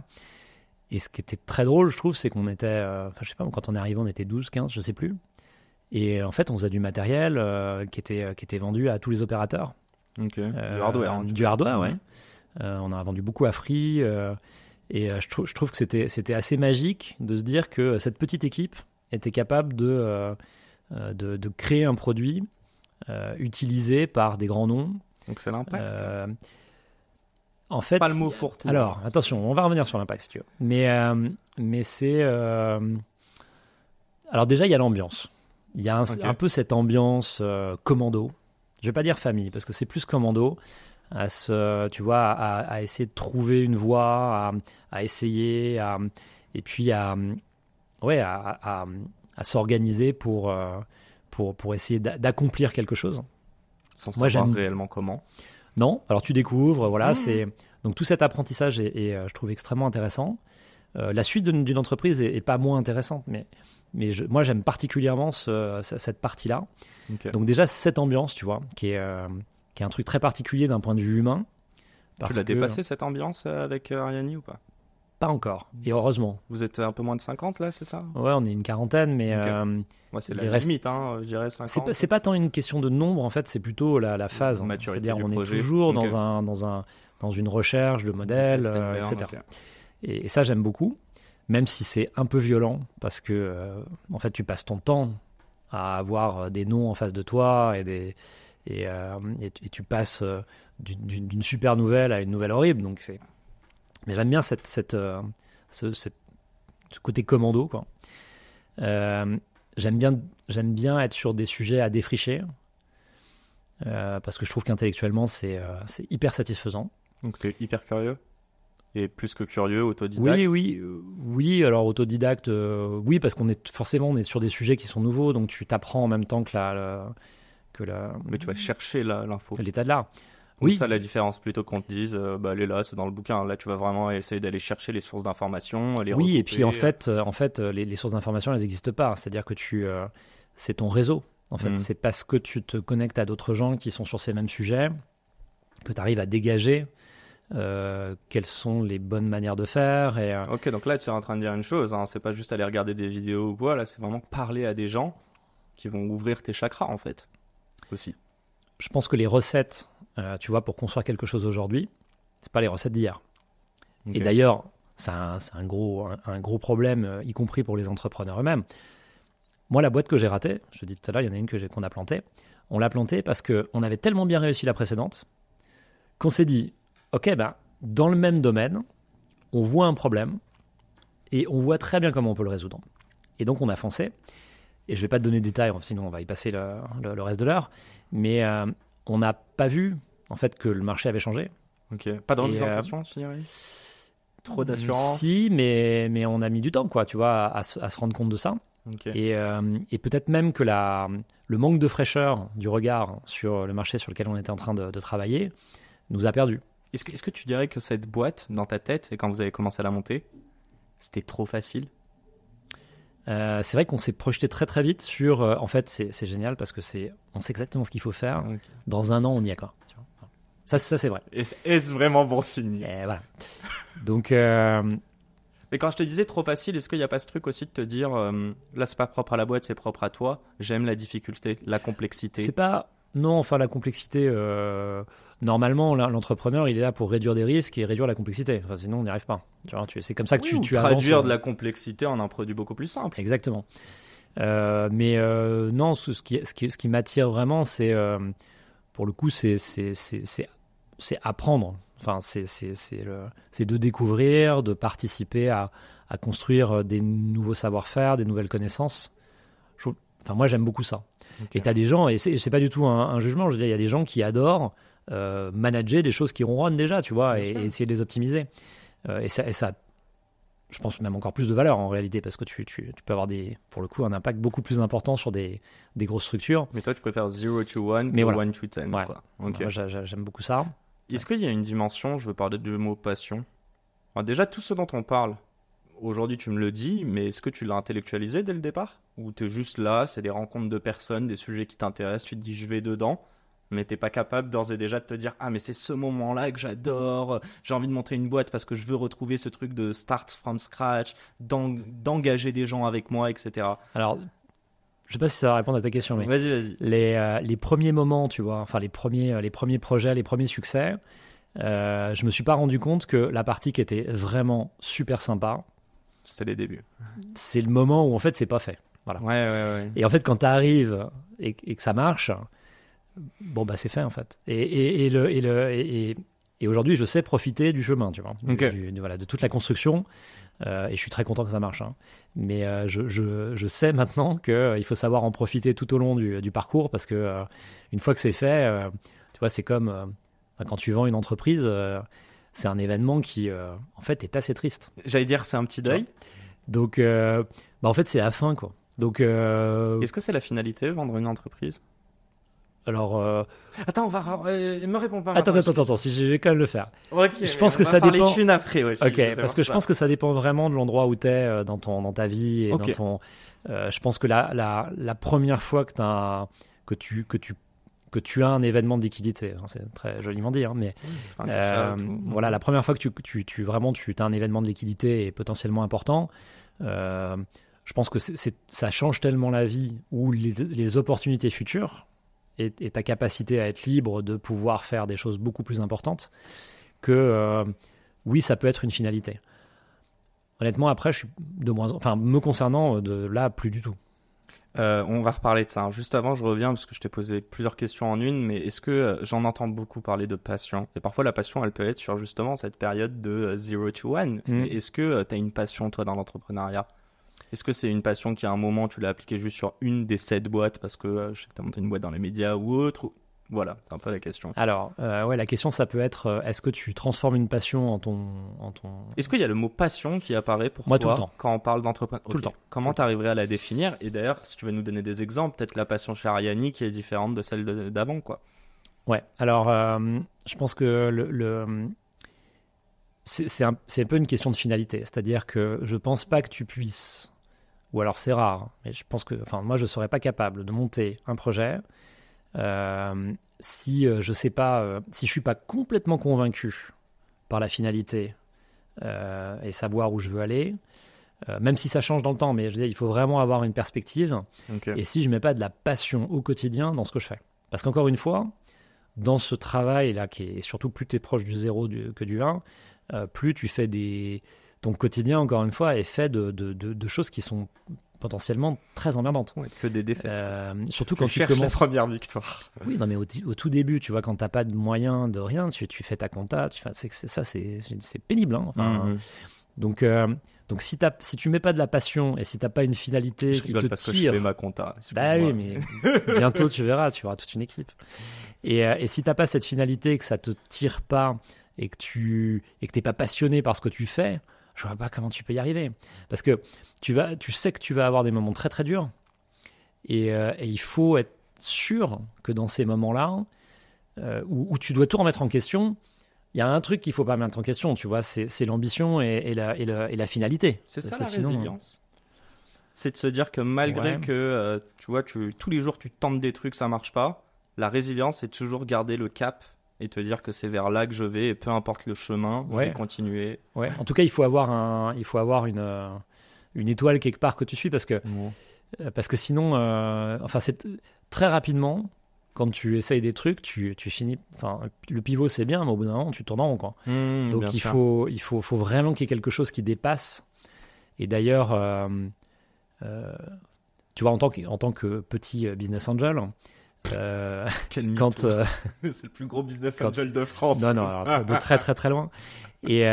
Et ce qui était très drôle, je trouve, c'est qu'on était... je sais pas, quand on est arrivé, on était 12, 15, je sais plus. Et en fait, on faisait du matériel qui était vendu à tous les opérateurs. Du hardware. Du hardware, ouais. On a vendu beaucoup à Free. Et je trouve que c'était assez magique de se dire que cette petite équipe était capable de créer un produit utilisé par des grands noms. Donc c'est l'impact. En fait, pas le mot fourre-tout. Alors, attention, on va revenir sur l'impact si tu veux. Mais c'est... Alors déjà, il y a l'ambiance. Il y a un peu cette ambiance commando. Je vais pas dire famille, parce que c'est plus commando, tu vois, à essayer de trouver une voie, à essayer, et puis à s'organiser pour essayer d'accomplir quelque chose. Sans savoir réellement comment. Non, alors tu découvres, voilà, donc tout cet apprentissage est je trouve extrêmement intéressant. La suite d'une entreprise est pas moins intéressante, mais moi j'aime particulièrement cette partie-là. Donc déjà cette ambiance, tu vois, qui est un truc très particulier d'un point de vue humain. Tu l'as dépassé cette ambiance avec Ariani ou pas ? Pas encore, et heureusement. Vous êtes un peu moins de 50 là, c'est ça ? Ouais, on est une quarantaine, mais... Moi, c'est la limite, je dirais 50. C'est pas tant une question de nombre, en fait, c'est plutôt la phase. C'est-à-dire on est toujours dans une recherche de modèles, etc. Okay. Et ça, j'aime beaucoup, même si c'est un peu violent, parce que en fait, tu passes ton temps à avoir des noms en face de toi et tu passes d'une super nouvelle à une nouvelle horrible. Donc mais j'aime bien ce côté commando, quoi. J'aime bien être sur des sujets à défricher parce que je trouve qu'intellectuellement c'est hyper satisfaisant. Donc tu es hyper curieux et plus que curieux, autodidacte. Oui. Alors autodidacte, oui, parce qu'on est sur des sujets qui sont nouveaux, donc tu t'apprends en même temps que Mais tu vas chercher l'info. l'état de l'art. Oui. Oui. Ça, la différence, plutôt qu'on te dise, elle est là, c'est dans le bouquin. Là, tu vas vraiment essayer d'aller chercher les sources d'informations, les Oui, recouper. et puis en fait, les sources d'information, elles n'existent pas. C'est-à-dire que c'est ton réseau. En fait, c'est parce que tu te connectes à d'autres gens qui sont sur ces mêmes sujets que tu arrives à dégager quelles sont les bonnes manières de faire. Ok, donc là, tu es en train de dire une chose. Hein, c'est pas juste aller regarder des vidéos ou quoi. Là, c'est vraiment parler à des gens qui vont ouvrir tes chakras, en fait. Aussi. Je pense que les recettes, tu vois, pour construire quelque chose aujourd'hui, c'est pas les recettes d'hier. Okay. Et d'ailleurs, c'est un gros problème, y compris pour les entrepreneurs eux-mêmes. Moi, la boîte que j'ai ratée, je te dis tout à l'heure, il y en a une qu'on a plantée. On l'a plantée parce qu'on avait tellement bien réussi la précédente qu'on s'est dit, ok, dans le même domaine, on voit un problème et on voit très bien comment on peut le résoudre. Et donc, on a foncé. Et je ne vais pas te donner de détails, sinon on va y passer le reste de l'heure. Mais on n'a pas vu, en fait, que le marché avait changé. Ok. Pas de remise en question, Thierry ? Trop d'assurance ? Si, mais on a mis du temps, quoi, tu vois, à se rendre compte de ça. Okay. Et peut-être même que le manque de fraîcheur du regard sur le marché sur lequel on était en train de travailler nous a perdus. Est-ce que tu dirais que cette boîte, dans ta tête, et quand vous avez commencé à la monter, c'était trop facile ? C'est vrai qu'on s'est projeté très très vite sur... en fait, c'est génial parce que on sait exactement ce qu'il faut faire. Okay. Dans un an, on y est, quoi. Tu vois. Ça, c'est vrai. Est-ce vraiment bon signe ? Et voilà. Donc... Mais quand je te disais trop facile, est-ce qu'il n'y a pas ce truc aussi de te dire là, c'est pas propre à la boîte, c'est propre à toi. J'aime la difficulté, la complexité. C'est pas... Non, enfin, la complexité... Normalement, l'entrepreneur, il est là pour réduire des risques et réduire la complexité. Enfin, sinon, on n'y arrive pas. C'est comme ça que tu avances. Traduire de la complexité en un produit beaucoup plus simple. Exactement. Mais non, ce qui m'attire vraiment, c'est pour le coup, c'est apprendre. Enfin, c'est de découvrir, de participer à construire des nouveaux savoir-faire, des nouvelles connaissances. Moi, j'aime beaucoup ça. Okay. Et tu as des gens, et c'est pas du tout un jugement, je veux dire, il y a des gens qui adorent manager des choses qui ronronnent déjà, tu vois, et essayer de les optimiser. Et ça, je pense, même encore plus de valeur en réalité, parce que tu peux avoir pour le coup, un impact beaucoup plus important sur des grosses structures. Mais toi, tu préfères 0 to 1 que 1 to 10. Ouais. Quoi. Okay. Moi, j'aime beaucoup ça. Est-ce qu'il y a une dimension, je veux parler du mot passion. Alors déjà, tout ce dont on parle, aujourd'hui, tu me le dis, mais est-ce que tu l'as intellectualisé dès le départ ? Ou tu es juste là, c'est des rencontres de personnes, des sujets qui t'intéressent, tu te dis je vais dedans, mais tu n'es pas capable d'ores et déjà de te dire « Ah, mais c'est ce moment-là que j'adore, j'ai envie de monter une boîte parce que je veux retrouver ce truc de start from scratch, d'engager des gens avec moi, etc. » Alors, je ne sais pas si ça va répondre à ta question, mais vas-y. Les premiers moments, tu vois, enfin les premiers projets, les premiers succès, je me suis pas rendu compte que la partie qui était vraiment super sympa, c'est les débuts. C'est le moment où en fait c'est pas fait. Voilà. Ouais. Et en fait, quand tu arrives et que ça marche, bon c'est fait en fait. Et aujourd'hui, je sais profiter du chemin, tu vois, de toute la construction. Et je suis très content que ça marche. Hein. Mais je sais maintenant qu'il faut savoir en profiter tout au long du parcours parce que une fois que c'est fait, tu vois, c'est comme quand tu vends une entreprise, c'est un événement qui, en fait, est assez triste. J'allais dire, c'est un petit deuil. Donc, en fait, c'est la fin, quoi. Donc, est-ce que c'est la finalité, vendre une entreprise ? Alors, attends, me réponds pas. Attends, si je vais quand même le faire. Ok. Je pense que ça dépend. Une après aussi. Ok, parce que je pense que ça dépend vraiment de l'endroit où tu es dans ta vie et dans ton. Je pense que la première fois que tu as un événement de liquidité, c'est très joliment dit, hein, mais voilà, la première fois que tu as un événement de liquidité et potentiellement important. Je pense que ça change tellement la vie ou les opportunités futures. Et ta capacité à être libre de pouvoir faire des choses beaucoup plus importantes que oui, ça peut être une finalité. Honnêtement, après, je suis me concernant, de là, plus du tout. On va reparler de ça. Juste avant, je reviens parce que je t'ai posé plusieurs questions en une, mais est-ce que j'en entends beaucoup parler de passion ? Et parfois, la passion, elle peut être sur justement cette période de 0 to 1. Est-ce que tu as une passion, toi, dans l'entrepreneuriat ? Est-ce que c'est une passion qui, à un moment, tu l'as appliquée juste sur une des 7 boîtes parce que je sais que tu as monté une boîte dans les médias ou autre ? Voilà, c'est un peu la question. Alors, la question, ça peut être, est-ce que tu transformes une passion en ton... Est-ce qu'il y a le mot passion qui apparaît pour Moi, toi tout le temps. quand on parle d'entrepreneuriat? Tout le temps. Comment tu arriverais à la définir? Et d'ailleurs, si tu veux nous donner des exemples, peut-être la passion chez Ariani qui est différente de celle d'avant, quoi. Ouais, alors, je pense que c'est un peu une question de finalité. C'est-à-dire que je pense pas que tu puisses, ou alors c'est rare, mais je pense que, enfin, moi, je serais pas capable de monter un projet si je sais pas, si je suis pas complètement convaincu par la finalité et savoir où je veux aller, même si ça change dans le temps, mais je veux dire, il faut vraiment avoir une perspective. Ok. Et si je mets pas de la passion au quotidien dans ce que je fais, parce qu'encore une fois, dans ce travail là, qui est surtout plus tu es proche du 0 que du 1, plus tu fais ton quotidien, encore une fois, est fait de choses qui sont potentiellement très emmerdantes. Ouais, que des défaites. Surtout quand tu cherches la commences. première victoire. Oui, non, mais au tout début, tu vois, quand t'as pas de moyens de rien, tu fais ta compta, c'est pénible. Hein. Enfin, Donc si tu mets pas de la passion et si t'as pas une finalité Je qui rigole te parce que je tire, fais ma compta. bah excuse-moi. oui, mais bientôt tu verras, tu auras toute une équipe. Et si t'as pas cette finalité, que ça te tire pas et que t'es pas passionné par ce que tu fais, je vois pas comment tu peux y arriver. Parce que tu sais que tu vas avoir des moments très très durs et il faut être sûr que dans ces moments-là où tu dois tout remettre en question, il y a un truc qu'il faut pas mettre en question, tu vois, c'est l'ambition et la finalité. C'est ça Parce la que sinon, résilience. C'est de se dire que malgré Ouais. que tu vois, tous les jours tu tentes des trucs, ça marche pas. La résilience, c'est toujours garder le cap et te dire que c'est vers là que je vais et peu importe le chemin, je Ouais. vais continuer. Ouais. En tout cas, il faut avoir une étoile quelque part que tu suis parce que sinon, enfin, c'est très rapidement. Quand tu essayes des trucs, tu finis. Enfin, le pivot c'est bien, mais au bout d'un moment, tu tournes en rond, quoi. Donc bien il sûr. faut vraiment qu'il y ait quelque chose qui dépasse. Et d'ailleurs, tu vois, en tant que petit business angel, Quel quand mytho. C'est le plus gros business quand- angel de France. non, alors, de très très très loin. Et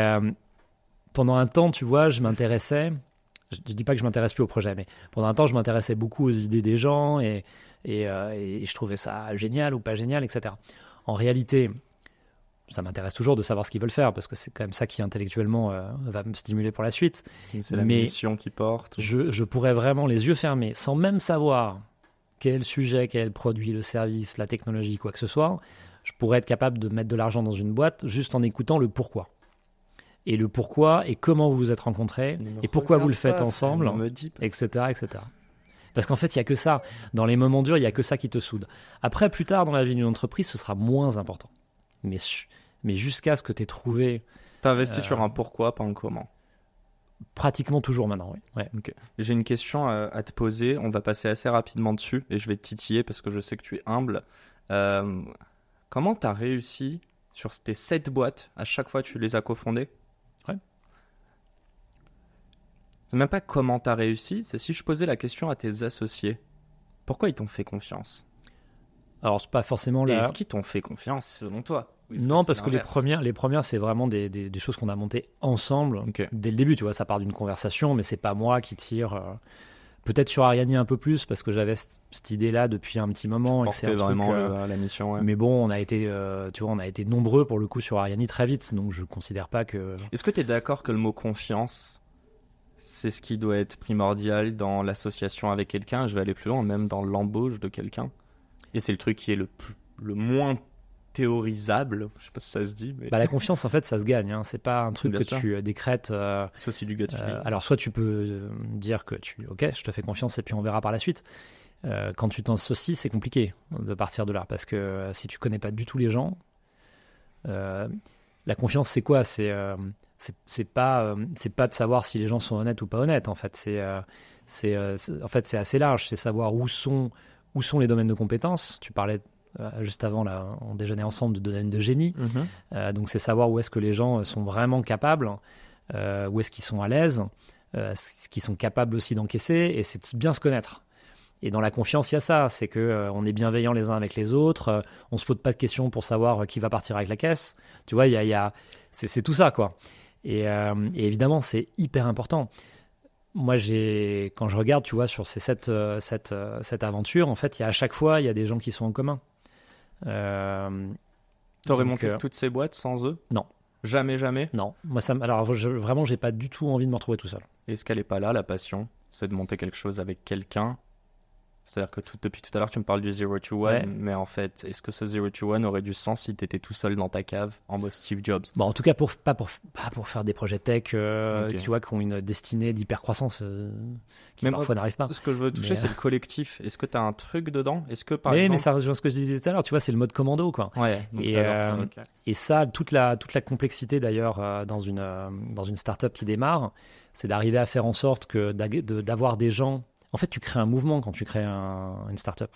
pendant un temps, tu vois, je m'intéressais. Je dis pas que je m'intéresse plus au projet, mais pendant un temps, je m'intéressais beaucoup aux idées des gens et je trouvais ça génial ou pas génial, etc. En réalité, ça m'intéresse toujours de savoir ce qu'ils veulent faire parce que c'est quand même ça qui intellectuellement va me stimuler pour la suite. C'est la Mais mission qui porte. je pourrais vraiment les yeux fermés, sans même savoir quel est le sujet, quel est le produit, le service, la technologie, quoi que ce soit, je pourrais être capable de mettre de l'argent dans une boîte juste en écoutant le pourquoi. Et le pourquoi et comment vous vous êtes rencontrés et pourquoi vous le faites ensemble, Me dit pas. etc., etc. Parce qu'en fait, il n'y a que ça. Dans les moments durs, il n'y a que ça qui te soude. Après, plus tard dans la vie d'une entreprise, ce sera moins important. Mais jusqu'à ce que tu aies trouvé T'as investi sur un pourquoi, pas un comment. pratiquement toujours maintenant. Oui. Ouais. Ok. J'ai une question à te poser. On va passer assez rapidement dessus et je vais te titiller parce que je sais que tu es humble. Comment t'as réussi sur tes 7 boîtes? À chaque fois, tu les as cofondées? Ouais. C'est même pas comment t'as réussi, c'est si je posais la question à tes associés. Pourquoi ils t'ont fait confiance? Alors, c'est pas forcément Et là. est-ce qu'ils t'ont fait confiance selon toi? Ou est-ce Non, c'est parce que les l'inverse? premières, c'est vraiment des choses qu'on a montées ensemble Ok. dès le début. Tu vois, ça part d'une conversation, mais c'est pas moi qui tire. Peut-être sur Ariani un peu plus parce que j'avais cette idée-là depuis un petit moment et que c'est Porter un truc. vraiment la mission, ouais. Mais bon, on a été nombreux pour le coup sur Ariani très vite, donc je considère pas que. Est-ce que tu es d'accord que le mot confiance, c'est ce qui doit être primordial dans l'association avec quelqu'un? Je vais aller plus loin, même dans l'embauche de quelqu'un. Et c'est le truc qui est le moins théorisable. Je sais pas si ça se dit, mais Bah, la confiance, en fait, ça se gagne. Hein. C'est pas un truc Bien que sûr. tu décrètes. c'est aussi du gut feeling. Alors, soit tu peux dire que ok, je te fais confiance et puis on verra par la suite. Quand tu t'associes, c'est compliqué de partir de là parce que si tu connais pas du tout les gens, la confiance, c'est quoi? C'est pas de savoir si les gens sont honnêtes ou pas honnêtes. En fait, c'est assez large. C'est savoir où sont les domaines de compétences. Tu parlais juste avant, là, on déjeunait ensemble de domaines de génie. Donc, c'est savoir où est-ce que les gens sont vraiment capables, où est-ce qu'ils sont à l'aise, ce qu'ils sont capables aussi d'encaisser, et c'est bien se connaître. Et dans la confiance, il y a ça, c'est que on est bienveillants les uns avec les autres, on se pose pas de questions pour savoir qui va partir avec la caisse. Tu vois, c'est tout ça, quoi. Et évidemment, c'est hyper important. Moi, quand je regarde, tu vois, sur cette aventure, en fait, à chaque fois, il y a des gens qui sont en commun. T'aurais donc, monté toutes ces boîtes sans eux? Non. Jamais, jamais? Non. Moi, alors, vraiment, j'ai pas du tout envie de me retrouver tout seul. Est-ce qu'elle est pas là, la passion? C'est de monter quelque chose avec quelqu'un? C'est-à-dire que depuis tout à l'heure, tu me parles du Zero to One, Ouais. mais en fait, est-ce que ce Zero to One aurait du sens si tu étais tout seul dans ta cave en mode Steve Jobs? Bon, en tout cas, pas pour faire des projets tech Ok. tu vois, qui ont une destinée d'hypercroissance qui Mais parfois n'arrivent pas. Ce que je veux toucher, Mais, c'est le collectif. Est-ce que tu as un truc dedans? Est-ce que par Mais exemple. ça rejoint ce que je disais tout à l'heure, tu vois, c'est le mode commando, quoi. Ouais, donc Et, t'adores ça, ok. Et ça, toute la complexité d'ailleurs dans une startup qui démarre, c'est d'arriver à faire en sorte que d'avoir des gens. En fait, tu crées un mouvement quand tu crées une startup.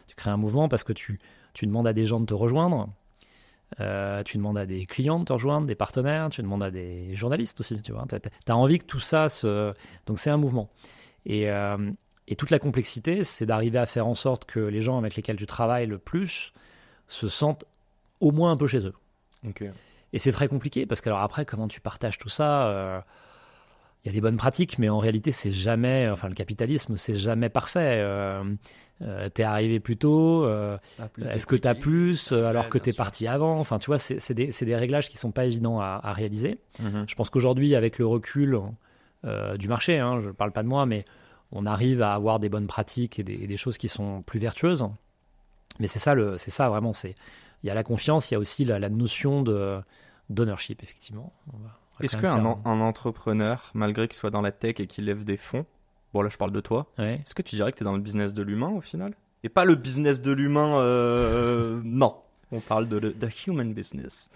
Tu crées un mouvement parce que tu demandes à des gens de te rejoindre, tu demandes à des clients de te rejoindre, des partenaires, tu demandes à des journalistes aussi, tu vois. Tu as envie que tout ça se. Donc c'est un mouvement. Et toute la complexité, c'est d'arriver à faire en sorte que les gens avec lesquels tu travailles le plus se sentent au moins un peu chez eux. Ok. Et c'est très compliqué parce que alors après, comment tu partages tout ça il y a des bonnes pratiques, mais en réalité, c'est jamais. Enfin, le capitalisme, c'est jamais parfait. T'es arrivé plus tôt. Est-ce que t'as plus alors que t'es parti avant? Enfin, tu vois, c'est des réglages qui sont pas évidents à réaliser. Mhm. Je pense qu'aujourd'hui, avec le recul du marché, hein, je parle pas de moi, mais on arrive à avoir des bonnes pratiques et des choses qui sont plus vertueuses. Mais c'est ça vraiment. Il y a la confiance, il y a aussi la notion d'ownership, effectivement. On va Est-ce quand même faire qu'un entrepreneur, malgré qu'il soit dans la tech et qu'il lève des fonds, bon là je parle de toi, Ouais. est-ce que tu dirais que tu es dans le business de l'humain au final? Et pas le business de l'humain, non. On parle de human business.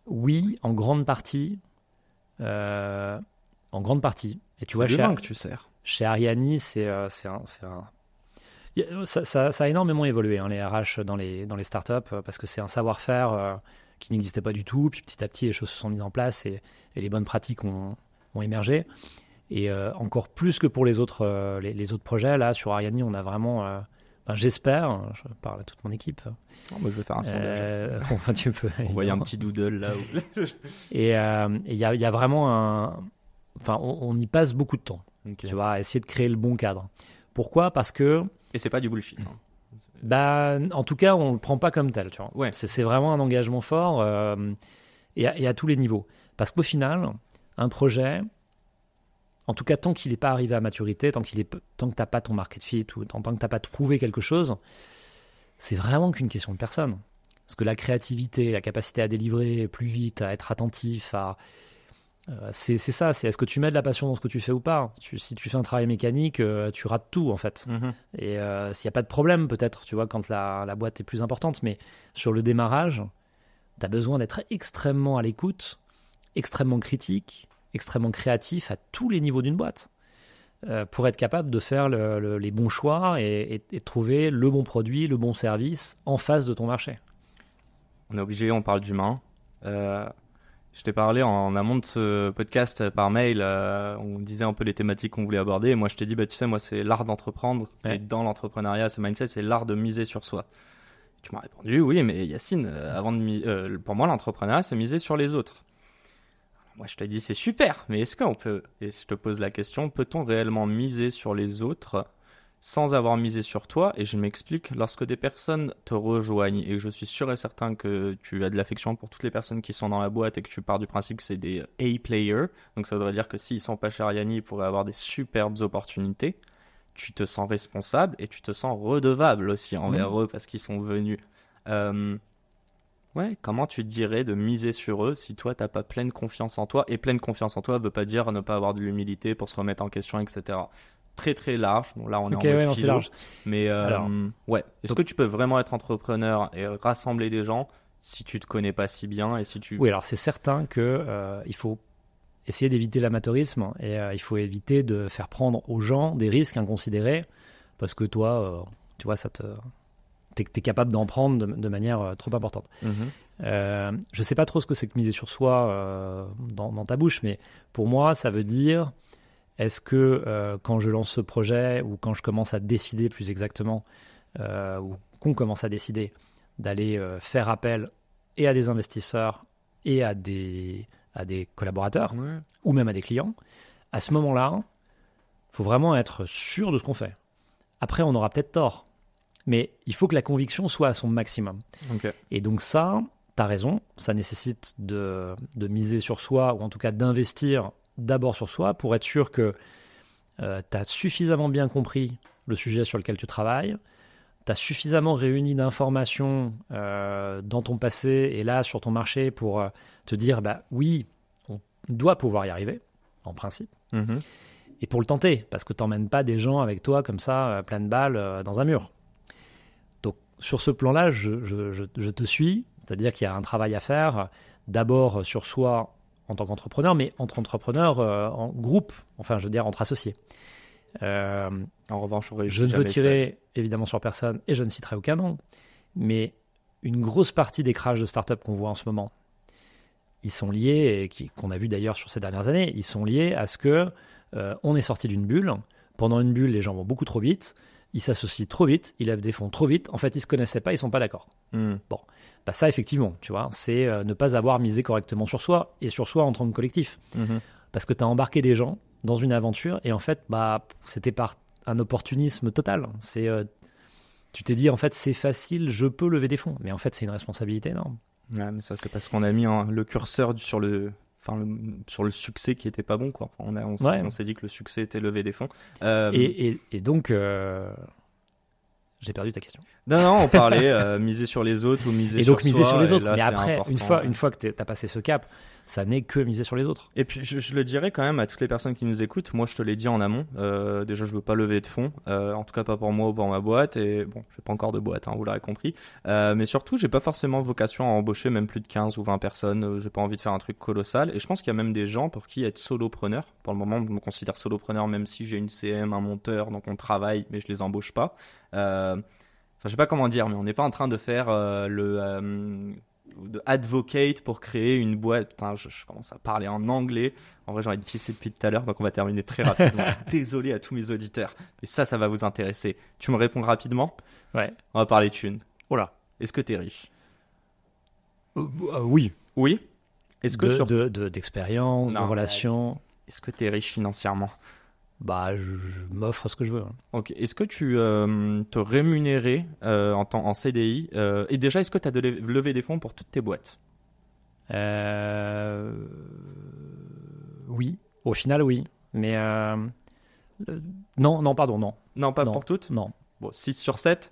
Oui, en grande partie. En grande partie. Et tu vois, C'est l'humain que tu sers. chez Ariani, ça a énormément évolué, hein, les RH dans les startups, parce que c'est un savoir-faire qui n'existait pas du tout. Puis petit à petit, les choses se sont mises en place et les bonnes pratiques ont émergé. Et encore plus que pour les autres projets, là, sur Ariani, on a vraiment. J'espère, je parle à toute mon équipe. Oh, moi, je vais faire un sondage. Enfin, tu peux. Envoyer un petit doodle là. Et il y a vraiment un. Enfin, on y passe beaucoup de temps, Ok. tu vois, à essayer de créer le bon cadre. Pourquoi? Parce que, Et c'est pas du bullshit. Hein. en tout cas, on le prend pas comme tel, tu vois. Ouais. C'est vraiment un engagement fort et à tous les niveaux. Parce qu'au final, un projet, en tout cas, tant qu'il n'est pas arrivé à maturité, tant que tu n'as pas ton market fit ou tant que tu n'as pas trouvé quelque chose, c'est vraiment qu'une question de personne. Parce que la créativité, la capacité à délivrer plus vite, à être attentif, c'est ça, c'est est-ce que tu mets de la passion dans ce que tu fais ou pas. Si tu fais un travail mécanique, tu rates tout en fait. Mhm. Et s'il n'y a pas de problème peut-être, tu vois, quand la boîte est plus importante, mais sur le démarrage, tu as besoin d'être extrêmement à l'écoute, extrêmement critique, extrêmement créatif à tous les niveaux d'une boîte pour être capable de faire les bons choix et trouver le bon produit, le bon service en face de ton marché. On est obligé, on parle d'humain. Je t'ai parlé en amont de ce podcast par mail, on disait un peu les thématiques qu'on voulait aborder. Et moi, je t'ai dit, bah, tu sais, moi, c'est l'art d'entreprendre. Ouais. Et dans l'entrepreneuriat, ce mindset, c'est l'art de miser sur soi. Tu m'as répondu, oui, mais Yacine, pour moi, l'entrepreneuriat, c'est miser sur les autres. Moi, je t'ai dit, c'est super, mais est-ce qu'on peut, et je te pose la question, peut-on réellement miser sur les autres sans avoir misé sur toi? Et je m'explique, lorsque des personnes te rejoignent, et je suis sûr et certain que tu as de l'affection pour toutes les personnes qui sont dans la boîte et que tu pars du principe que c'est des A-players, donc ça voudrait dire que s'ils sont pas chez Ariani, ils pourraient avoir des superbes opportunités, tu te sens responsable et tu te sens redevable aussi envers eux parce qu'ils sont venus. Ouais, comment tu dirais de miser sur eux si toi t'as pas pleine confiance en toi? Et pleine confiance en toi veut pas dire ne pas avoir de l'humilité pour se remettre en question, etc. Très très large. Bon, là on est Ok, en mode ouais, non, c'est philo. large. Mais Alors, ouais, est-ce donc- que tu peux vraiment être entrepreneur et rassembler des gens si tu te connais pas si bien et si tu... Oui, alors c'est certain que il faut essayer d'éviter l'amateurisme et il faut éviter de faire prendre aux gens des risques inconsidérés parce que toi, tu vois, t'es capable d'en prendre de manière trop importante. Mhm. Je sais pas trop ce que c'est que miser sur soi dans ta bouche, mais pour moi, ça veut dire est-ce que quand je lance ce projet ou quand je commence à décider plus exactement, ou qu'on commence à décider d'aller faire appel et à des investisseurs et à des collaborateurs Ouais. ou même à des clients, à ce moment-là, il faut vraiment être sûr de ce qu'on fait. Après, on aura peut-être tort. Mais il faut que la conviction soit à son maximum. Ok. Et donc ça, tu as raison, ça nécessite de miser sur soi, ou en tout cas d'investir d'abord sur soi pour être sûr que tu as suffisamment bien compris le sujet sur lequel tu travailles, tu as suffisamment réuni d'informations dans ton passé et là sur ton marché pour te dire, bah oui, on doit pouvoir y arriver, en principe. Mhm. Et pour le tenter, parce que tu n'emmènes pas des gens avec toi comme ça, plein de balles, dans un mur. Donc sur ce plan-là, je te suis, c'est-à-dire qu'il y a un travail à faire, d'abord sur soi en tant qu'entrepreneur, mais entre entrepreneurs en groupe, enfin je veux dire entre associés. En revanche, je ne veux tirer évidemment sur personne et je ne citerai aucun nom, mais une grosse partie des crashs de start-up qu'on voit en ce moment, ils sont liés, et qu'on a vu d'ailleurs sur ces dernières années, ils sont liés à ce que on est sorti d'une bulle. Pendant une bulle, les gens vont beaucoup trop vite, ils s'associent trop vite, ils lèvent des fonds trop vite, en fait ils ne se connaissaient pas, ils ne sont pas d'accord. Bon, bah ça effectivement, tu vois, c'est ne pas avoir misé correctement sur soi, et sur soi en tant que collectif. Parce que tu as embarqué des gens dans une aventure, et en fait, bah, c'était par un opportunisme total. Tu t'es dit, en fait, c'est facile, je peux lever des fonds. Mais en fait, c'est une responsabilité énorme. Ouais, mais ça, c'est parce qu'on a mis le curseur sur le succès qui était pas bon, quoi. On s'est dit que le succès était lever des fonds. Et donc, j'ai perdu ta question. Non, on parlait miser sur les autres ou miser sur soi. Et donc miser sur les autres. Là, mais après, important, une fois que tu as passé ce cap, ça n'est que miser sur les autres. Et puis je le dirais quand même à toutes les personnes qui nous écoutent. Moi, je te l'ai dit en amont. Déjà, je veux pas lever de fonds. En tout cas, pas pour moi ou pour ma boîte. Et bon, j'ai pas encore de boîte, hein, vous l'aurez compris. Mais surtout, j'ai pas forcément vocation à embaucher même plus de 15 ou 20 personnes. J'ai pas envie de faire un truc colossal. Et je pense qu'il y a même des gens pour qui être solopreneur. Pour le moment, je me considère solopreneur même si j'ai une CM, un monteur, donc on travaille, mais je les embauche pas. Enfin, je sais pas comment dire, mais on n'est pas en train de faire de advocate pour créer une boîte. Putain, je commence à parler en anglais. En vrai, j'ai envie de pisser depuis tout à l'heure, donc on va terminer très rapidement. Désolé à tous mes auditeurs, mais ça va vous intéresser. Tu me réponds rapidement ? Ouais. On va parler thunes. Oh là. Est-ce que tu es riche ? Oui. Oui ? Est-ce que d'expérience, de relations. Est-ce que tu es riche financièrement ? Bah, je m'offre ce que je veux. Ok. Est-ce que tu te rémunérais en CDI et déjà, est-ce que tu as levé des fonds pour toutes tes boîtes ? Oui. Au final, oui. Mais non, pardon, non. Non, pas pour toutes ? Non. Bon, 6 sur 7 ?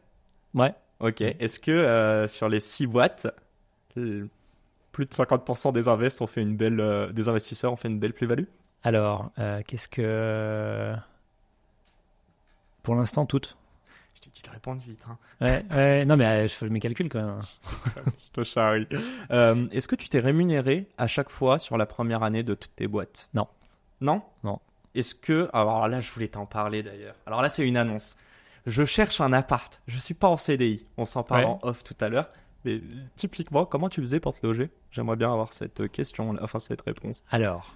Ouais. Ok. Est-ce que sur les 6 boîtes, plus de 50% des des investisseurs ont fait une belle plus-value ? Alors, qu'est-ce que... Pour l'instant, toutes. Je te dis de répondre vite. Hein. Ouais, non, mais je fais mes calculs quand même. Je te charrie. Est-ce que tu t'es rémunéré à chaque fois sur la première année de toutes tes boîtes ? Non. Non ? Non. Est-ce que... Alors là, je voulais t'en parler d'ailleurs. Alors là, c'est une annonce. Je cherche un appart. Je suis pas en CDI. On s'en parle en off tout à l'heure. Mais typiquement, comment tu faisais pour te loger ? J'aimerais bien avoir cette question, enfin cette réponse. Alors...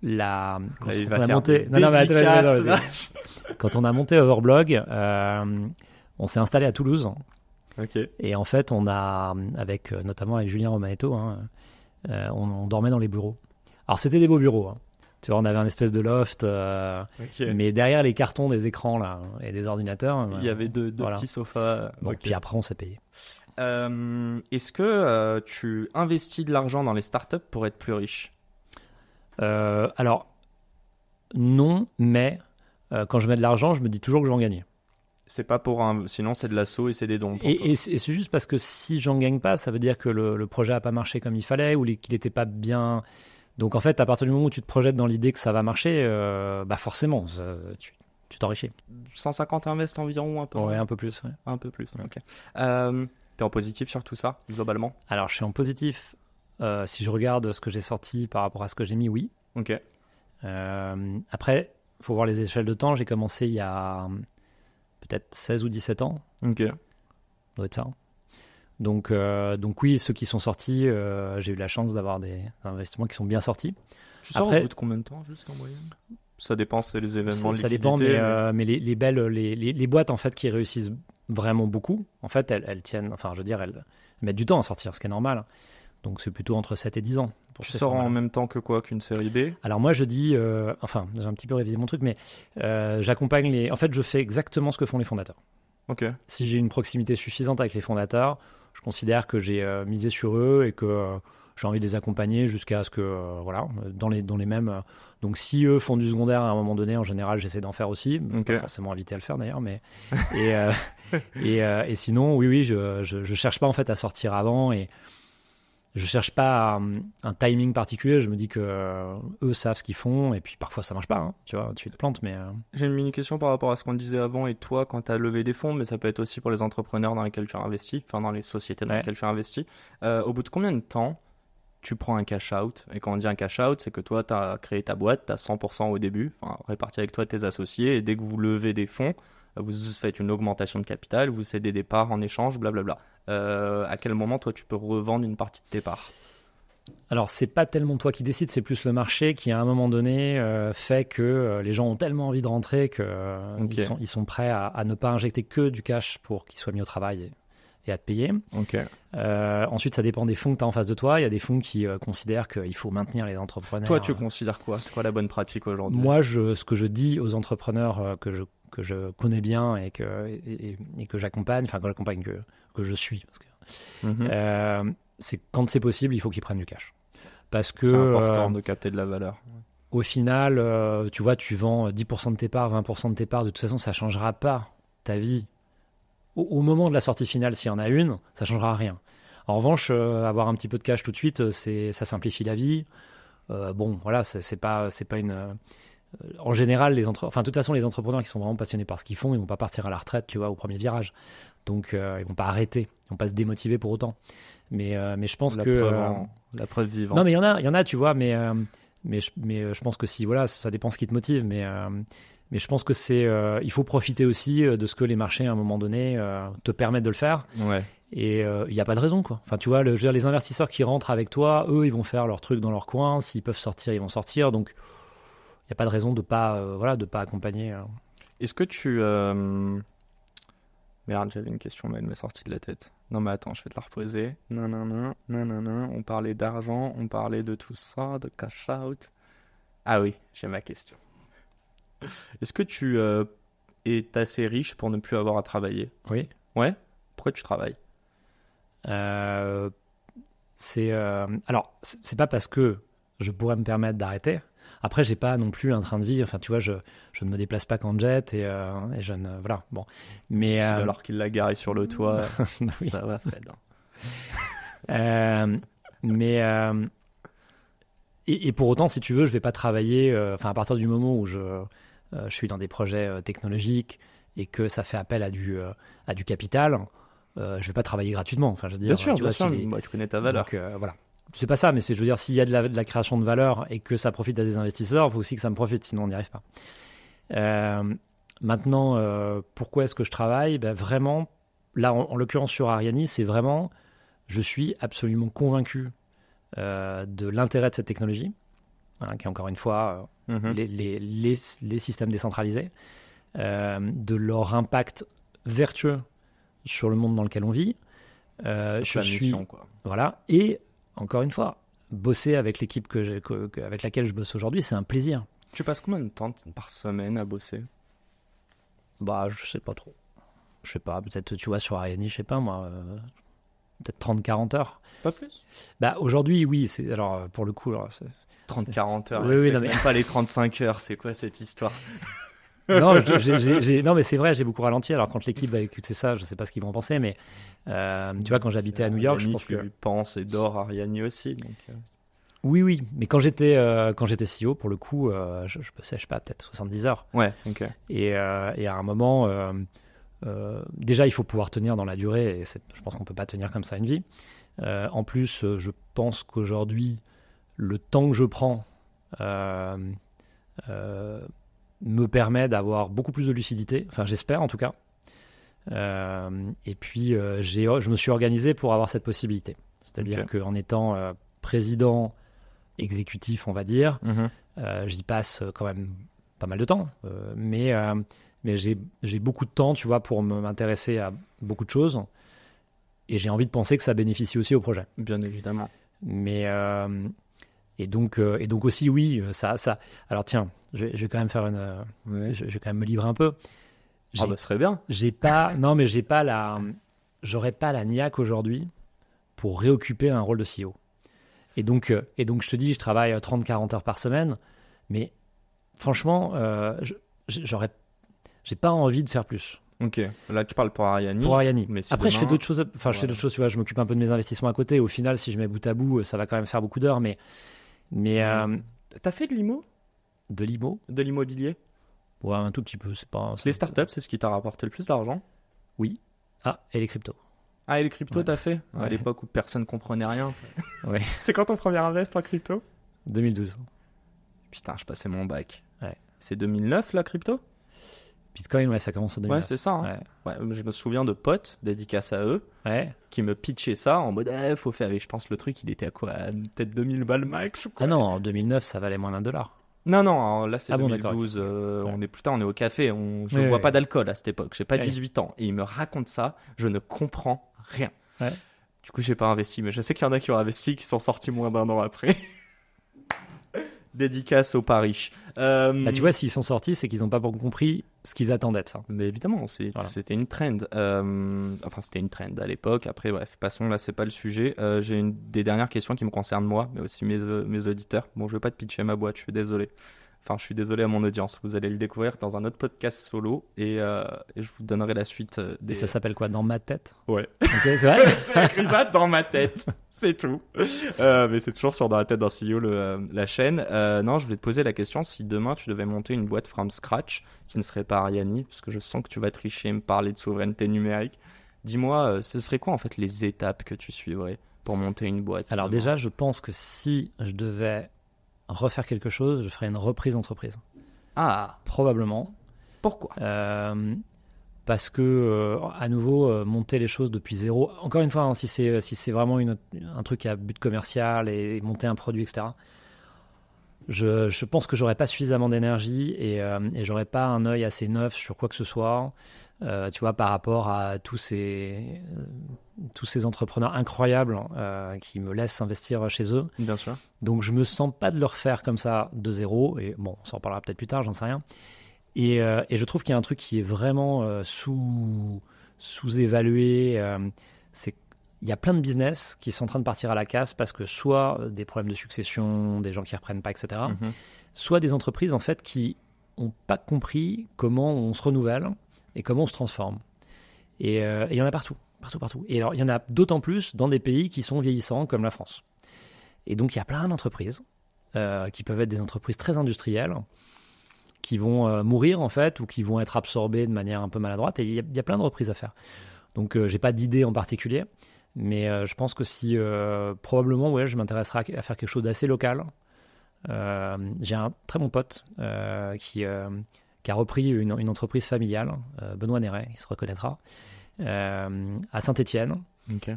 Quand on a monté Overblog, on s'est installé à Toulouse. Okay. Et en fait, on a, notamment avec Julien Romanetto, on dormait dans les bureaux. Alors, c'était des beaux bureaux. Hein. Tu vois, on avait un espèce de loft, mais derrière les cartons des écrans là, et des ordinateurs, il y avait deux petits sofas. Bon, puis après, on s'est payé. Est-ce que tu investis de l'argent dans les startups pour être plus riche ? Alors, non, mais quand je mets de l'argent, je me dis toujours que je vais en gagner. C'est pas sinon c'est de l'assaut et c'est des dons. Et c'est juste parce que si j'en gagne pas, ça veut dire que le projet a pas marché comme il fallait ou qu'il était pas bien. Donc en fait, à partir du moment où tu te projettes dans l'idée que ça va marcher, bah forcément, tu t'enrichis. 150 invests environ, un peu. Ouais, un peu plus. Ouais. Un peu plus. Ouais. Ok. T'es en positif sur tout ça, globalement ? Alors, je suis en positif. Si je regarde ce que j'ai sorti par rapport à ce que j'ai mis, oui. Ok. Après, il faut voir les échelles de temps. J'ai commencé il y a peut-être 16 ou 17 ans. Ok. Ça doit être ça. Donc oui, ceux qui sont sortis, j'ai eu la chance d'avoir des investissements qui sont bien sortis. Tu sors au bout de combien de temps, juste en moyenne ? Ça dépend, c'est les événements, ça dépend, mais les boîtes en fait qui réussissent vraiment beaucoup, en fait, elles tiennent, enfin, je veux dire, elles mettent du temps à sortir, ce qui est normal. Donc, c'est plutôt entre 7 et 10 ans. Tu sors en même temps que quoi, qu'une série B ? Alors, moi, je dis, j'ai un petit peu révisé mon truc, mais j'accompagne en fait, je fais exactement ce que font les fondateurs. Ok. Si j'ai une proximité suffisante avec les fondateurs, je considère que j'ai misé sur eux et que j'ai envie de les accompagner jusqu'à ce que, voilà, dans les mêmes. Donc, si eux font du secondaire à un moment donné, en général, j'essaie d'en faire aussi. Ok. Pas forcément invité à le faire d'ailleurs, mais. Et, et sinon, oui, je cherche pas en fait à sortir avant et je cherche pas un timing particulier. Je me dis que eux savent ce qu'ils font et puis parfois ça marche pas, hein, tu vois, tu te plantes, mais. J'ai une mini question par rapport à ce qu'on disait avant et toi quand tu as levé des fonds, mais ça peut être aussi pour les entrepreneurs dans lesquels tu as investi, enfin dans les sociétés dans Ouais. lesquelles tu as investi. Au bout de combien de temps tu prends un cash out? Et quand on dit un cash out, c'est que toi tu as créé ta boîte, tu as 100% au début, enfin, réparti avec toi tes associés, et dès que vous levez des fonds, vous faites une augmentation de capital, vous cédez des parts en échange, blablabla. À quel moment toi tu peux revendre une partie de tes parts? Alors, c'est pas tellement toi qui décides, c'est plus le marché qui, à un moment donné, fait que les gens ont tellement envie de rentrer qu'ils Ok. ils sont prêts à ne pas injecter que du cash pour qu'ils soient mis au travail et à te payer. Ok. Ensuite, ça dépend des fonds que tu as en face de toi. Il y a des fonds qui considèrent qu'il faut maintenir les entrepreneurs. Toi tu considères quoi? C'est quoi la bonne pratique aujourd'hui? Moi, ce que je dis aux entrepreneurs que je connais bien et que j'accompagne, enfin, que j'accompagne, que je suis, parce que, Mhm. c'est quand c'est possible, il faut qu'ils prennent du cash. Parce que C'est important de capter de la valeur. au final, tu vois, tu vends 10% de tes parts, 20% de tes parts, de toute façon, ça ne changera pas ta vie. Au moment de la sortie finale, s'il y en a une, ça ne changera rien. En revanche, avoir un petit peu de cash tout de suite, ça simplifie la vie. Bon, voilà, c'est pas une. En général, enfin, de toute façon, les entrepreneurs qui sont vraiment passionnés par ce qu'ils font, ils vont pas partir à la retraite, tu vois, au premier virage. Donc, ils vont pas arrêter, ils vont pas se démotiver pour autant. Mais je pense La preuve vivante. non, mais il y en a, tu vois, mais je pense que si, voilà, ça dépend ce qui te motive, mais je pense que il faut profiter aussi de ce que les marchés, à un moment donné, te permettent de le faire. Ouais. Et il n'y a pas de raison, quoi. Enfin, tu vois, je veux dire, les investisseurs qui rentrent avec toi, eux, ils vont faire leur truc dans leur coin. S'ils peuvent sortir, ils vont sortir. Donc, il n'y a pas de raison de pas, de pas accompagner. Est-ce que tu... Merde, j'avais une question, mais elle m'est sortie de la tête. Non, mais attends, je vais te la reposer. Non, non, non, non, non, non. On parlait d'argent, on parlait de tout ça, de cash out. Ah oui, j'ai ma question. Est-ce que tu es assez riche pour ne plus avoir à travailler? Oui. Ouais? Pourquoi tu travailles? Alors, c'est pas parce que je pourrais me permettre d'arrêter. Après, j'ai pas non plus un train de vie. Enfin, tu vois, je ne me déplace pas qu'en jet et je ne. Voilà, bon. Mais. Alors qu'il l'a garé sur le toit, Oui. ça va, Fred. Mais. Et pour autant, si tu veux, je vais pas travailler. Enfin, à partir du moment où je suis dans des projets technologiques et que ça fait appel à du capital, je vais pas travailler gratuitement. Enfin, je veux dire, Bien sûr, tu vois, Moi, tu connais ta valeur. Donc, voilà. C'est pas ça, mais je veux dire, s'il y a de la création de valeur et que ça profite à des investisseurs, il faut aussi que ça me profite, sinon on n'y arrive pas. Maintenant, pourquoi est-ce que je travaille? Ben, vraiment, là, en l'occurrence sur Ariani, c'est vraiment, je suis absolument convaincu de l'intérêt de cette technologie, hein, qui est encore une fois Mhm. les systèmes décentralisés, de leur impact vertueux sur le monde dans lequel on vit. Donc, la mission, quoi. Voilà, et encore une fois, bosser avec l'équipe avec laquelle je bosse aujourd'hui, c'est un plaisir. Tu passes combien de temps par semaine à bosser? Bah, je sais pas trop. Je sais pas, peut-être, tu vois, sur Ariani, je sais pas moi, peut-être 30-40 heures. Pas plus? Bah, aujourd'hui, oui, alors, pour le coup, alors, 30-40 heures. Oui, oui, non, mais- Même pas les 35 heures, c'est quoi cette histoire? non, non, mais c'est vrai, j'ai beaucoup ralenti. Alors, quand l'équipe va écouter ça, je sais pas ce qu'ils vont en penser, mais tu vois, quand j'habitais à New York, je pense que. Tu penses et dors Ariani aussi. Donc, Oui, mais quand j'étais CEO, pour le coup, je bossais, je sais pas, peut-être 70 heures. Ouais, ok. Et à un moment, déjà, il faut pouvoir tenir dans la durée, et je pense qu'on peut pas tenir comme ça une vie. En plus, je pense qu'aujourd'hui, le temps que je prends me permet d'avoir beaucoup plus de lucidité, enfin j'espère en tout cas. Et puis, je me suis organisé pour avoir cette possibilité. C'est-à-dire qu'en étant président exécutif, on va dire, j'y passe quand même pas mal de temps, mais j'ai beaucoup de temps, tu vois, pour m'intéresser à beaucoup de choses, et j'ai envie de penser que ça bénéficie aussi au projet. Bien évidemment. Mais et donc aussi, oui, ça. Alors tiens, je vais quand même faire je vais quand même me livrer un peu. Ah bah, ce serait bien. J'aurais pas la niaque aujourd'hui pour réoccuper un rôle de CEO. Et donc, je te dis, je travaille 30-40 heures par semaine, mais franchement, j'ai pas envie de faire plus. Ok, là tu parles pour Ariani. Pour Ariani. Mais si après, demain... je fais d'autres choses. Enfin, je fais d'autres choses, tu vois, je m'occupe un peu de mes investissements à côté. Au final, si je mets bout à bout, ça va quand même faire beaucoup d'heures, mais T'as fait de l'IMO? De l'IMO? De l'immobilier? Ouais, un tout petit peu. Les startups, c'est ce qui t'a rapporté le plus d'argent? Oui. Ah, et les cryptos. Ah, et les cryptos, Ouais. t'as fait? À Ouais. l'époque où personne comprenait rien. Ouais. C'est quand ton premier invest en crypto? 2012. Putain, je passais mon bac. Ouais. C'est 2009 la crypto? Bitcoin, ouais, ça commence en 2009. Ouais, c'est ça. Hein. Ouais, je me souviens de potes, dédicaces à eux, Ouais. qui me pitchaient ça en mode faut faire avec. Je pense le truc, il était à quoi? Peut-être 2000 balles max ou quoi? Ah non, en 2009, ça valait moins $1. Non, là c'est Ah bon, 2012. d'accord, ok. On est au café. Je Oui, bois oui. pas d'alcool à cette époque. J'ai pas Oui. 18 ans. Et il me raconte ça. Je ne comprends rien. Ouais. Du coup, j'ai pas investi. Mais je sais qu'il y en a qui ont investi qui sont sortis moins d'un an après. Dédicace au Paris. Bah, tu vois, s'ils sont sortis, c'est qu'ils n'ont pas compris ce qu'ils attendaient de ça. Mais évidemment, Voilà. c'était une trend. Enfin, c'était une trend à l'époque. Après, bref, passons, là, c'est pas le sujet. J'ai des dernières questions qui me concernent moi, mais aussi mes auditeurs. Bon, je vais pas te pitcher ma boîte, je suis désolé. Enfin, je suis désolé à mon audience. Vous allez le découvrir dans un autre podcast solo et je vous donnerai la suite des... Et ça s'appelle quoi? Dans ma tête? Ouais. Ok, c'est vrai? J'ai écrit ça dans ma tête, c'est tout. Mais c'est toujours sur Dans la tête d'un CEO, la chaîne. Non, je voulais te poser la question, si demain tu devais monter une boîte from scratch, qui ne serait pas Ariani, parce que je sens que tu vas tricher et me parler de souveraineté numérique, dis-moi, ce serait quoi en fait les étapes que tu suivrais pour monter une boîte? Alors demain? déjà, je pense que si je devais refaire quelque chose, je ferais une reprise d'entreprise. Ah, Probablement. pourquoi? Parce que, à nouveau, monter les choses depuis zéro. Encore une fois, hein, si c'est vraiment un truc à but commercial et monter un produit, etc., je pense que j'aurais pas suffisamment d'énergie et j'aurais pas un œil assez neuf sur quoi que ce soit. Tu vois, par rapport à tous ces entrepreneurs incroyables qui me laissent investir chez eux. Bien sûr. Donc, je me sens pas de le refaire comme ça de zéro. Et bon, on s'en parlera peut-être plus tard, j'en sais rien. Et je trouve qu'il y a un truc qui est vraiment sous-évalué. C'est qu'il y a plein de business qui sont en train de partir à la casse parce que soit des problèmes de succession, des gens qui ne reprennent pas, etc. Mhm. Soit des entreprises en fait qui n'ont pas compris comment on se renouvelle et comment on se transforme. Et il y en a partout. Et alors, il y en a d'autant plus dans des pays qui sont vieillissants comme la France. Et donc, il y a plein d'entreprises qui peuvent être des entreprises très industrielles qui vont mourir en fait ou qui vont être absorbées de manière un peu maladroite. Et il y a plein de reprises à faire. Donc, j'ai pas d'idée en particulier, mais je pense que si probablement, ouais, je m'intéresserai à faire quelque chose d'assez local. J'ai un très bon pote qui a repris une entreprise familiale, Benoît Néret, il se reconnaîtra, à Saint-Étienne. Ok.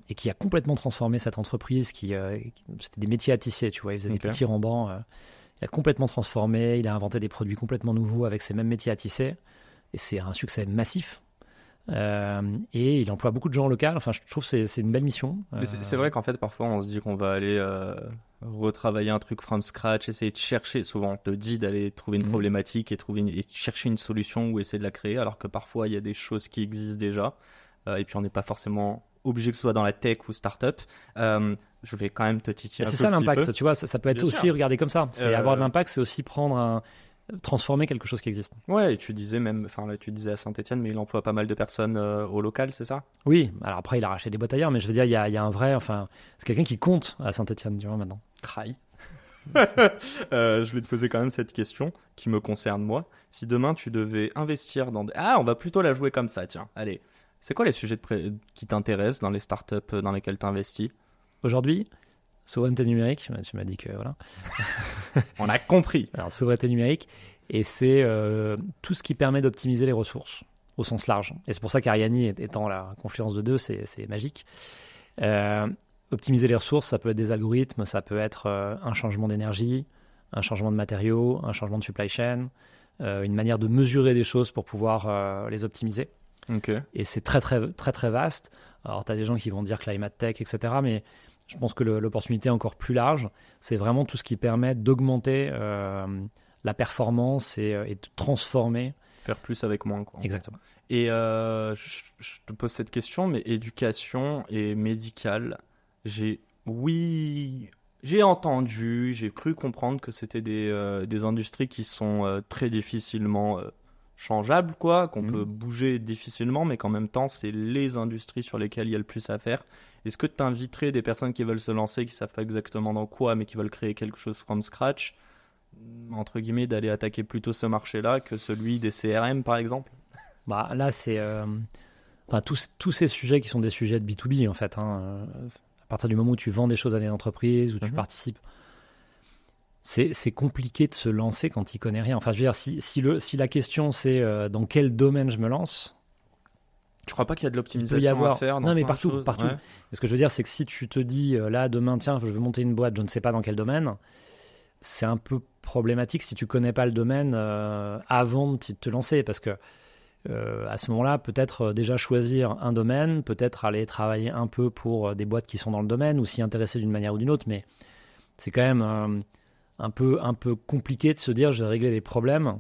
Et qui a complètement transformé cette entreprise c'était des métiers à tisser, tu vois, il faisait des petits rembans, il a complètement transformé, il a inventé des produits complètement nouveaux avec ces mêmes métiers à tisser et c'est un succès massif et il emploie beaucoup de gens en local. Enfin, je trouve que c'est une belle mission. Mais c'est vrai qu'en fait parfois on se dit qu'on va aller retravailler un truc from scratch, essayer de chercher, souvent on te dit d'aller trouver une problématique et chercher une solution ou essayer de la créer, alors que parfois il y a des choses qui existent déjà. Et puis on n'est pas forcément obligé que ce soit dans la tech ou start-up. Je vais quand même te titiller un tout c'est ça petit l'impact, peu. tu vois, ça peut être Bien aussi sûr. regardé comme ça. C'est avoir de l'impact, c'est aussi transformer quelque chose qui existe. Ouais, et tu disais même, enfin là tu disais à Saint-Étienne, mais il emploie pas mal de personnes au local, c'est ça? Oui, alors après il a racheté des boîtes ailleurs, mais je veux dire, il y a un vrai, enfin, c'est quelqu'un qui compte à Saint-Étienne, tu vois, maintenant. Craille. Je vais te poser quand même cette question qui me concerne moi. Si demain tu devais investir dans on va plutôt la jouer comme ça, tiens. Allez, c'est quoi les sujets qui t'intéressent dans les startups dans lesquelles tu investis? Aujourd'hui, souveraineté numérique, tu m'as dit que voilà. On a compris. Alors, souveraineté numérique, et c'est tout ce qui permet d'optimiser les ressources au sens large. Et c'est pour ça qu'Ariani étant la confluence de deux, c'est magique. Optimiser les ressources, ça peut être des algorithmes, ça peut être un changement d'énergie, un changement de matériaux, un changement de supply chain, une manière de mesurer des choses pour pouvoir les optimiser. Ok. Et c'est très, très, très, très vaste. Alors, tu as des gens qui vont dire climate tech, etc. Mais je pense que l'opportunité est encore plus large. C'est vraiment tout ce qui permet d'augmenter la performance et de transformer Faire plus avec moins, quoi. Exactement. Et je te pose cette question, mais éducation et médical, j'ai entendu, j'ai cru comprendre que c'était des industries qui sont très difficilement changeables, quoi, qu'on peut bouger difficilement, mais qu'en même temps, c'est les industries sur lesquelles il y a le plus à faire. Est-ce que tu inviterais des personnes qui veulent se lancer, qui savent pas exactement dans quoi, mais qui veulent créer quelque chose from scratch, entre guillemets, d'aller attaquer plutôt ce marché-là que celui des CRM, par exemple? Bah, là, c'est tous ces sujets qui sont des sujets de B2B, en fait. À partir du moment où tu vends des choses à des entreprises, où tu participes, c'est compliqué de se lancer quand tu connais rien. Enfin, je veux dire, si la question c'est dans quel domaine je me lance, je crois pas qu'il y a de l'optimisation à faire. Non, mais partout. Ouais. Et ce que je veux dire, c'est que si tu te dis là demain, tiens, je veux monter une boîte, je ne sais pas dans quel domaine, c'est un peu problématique si tu connais pas le domaine avant de te lancer, parce que à ce moment-là, peut-être déjà choisir un domaine, peut-être aller travailler un peu pour des boîtes qui sont dans le domaine ou s'y intéresser d'une manière ou d'une autre, mais c'est quand même un peu compliqué de se dire je vais régler les problèmes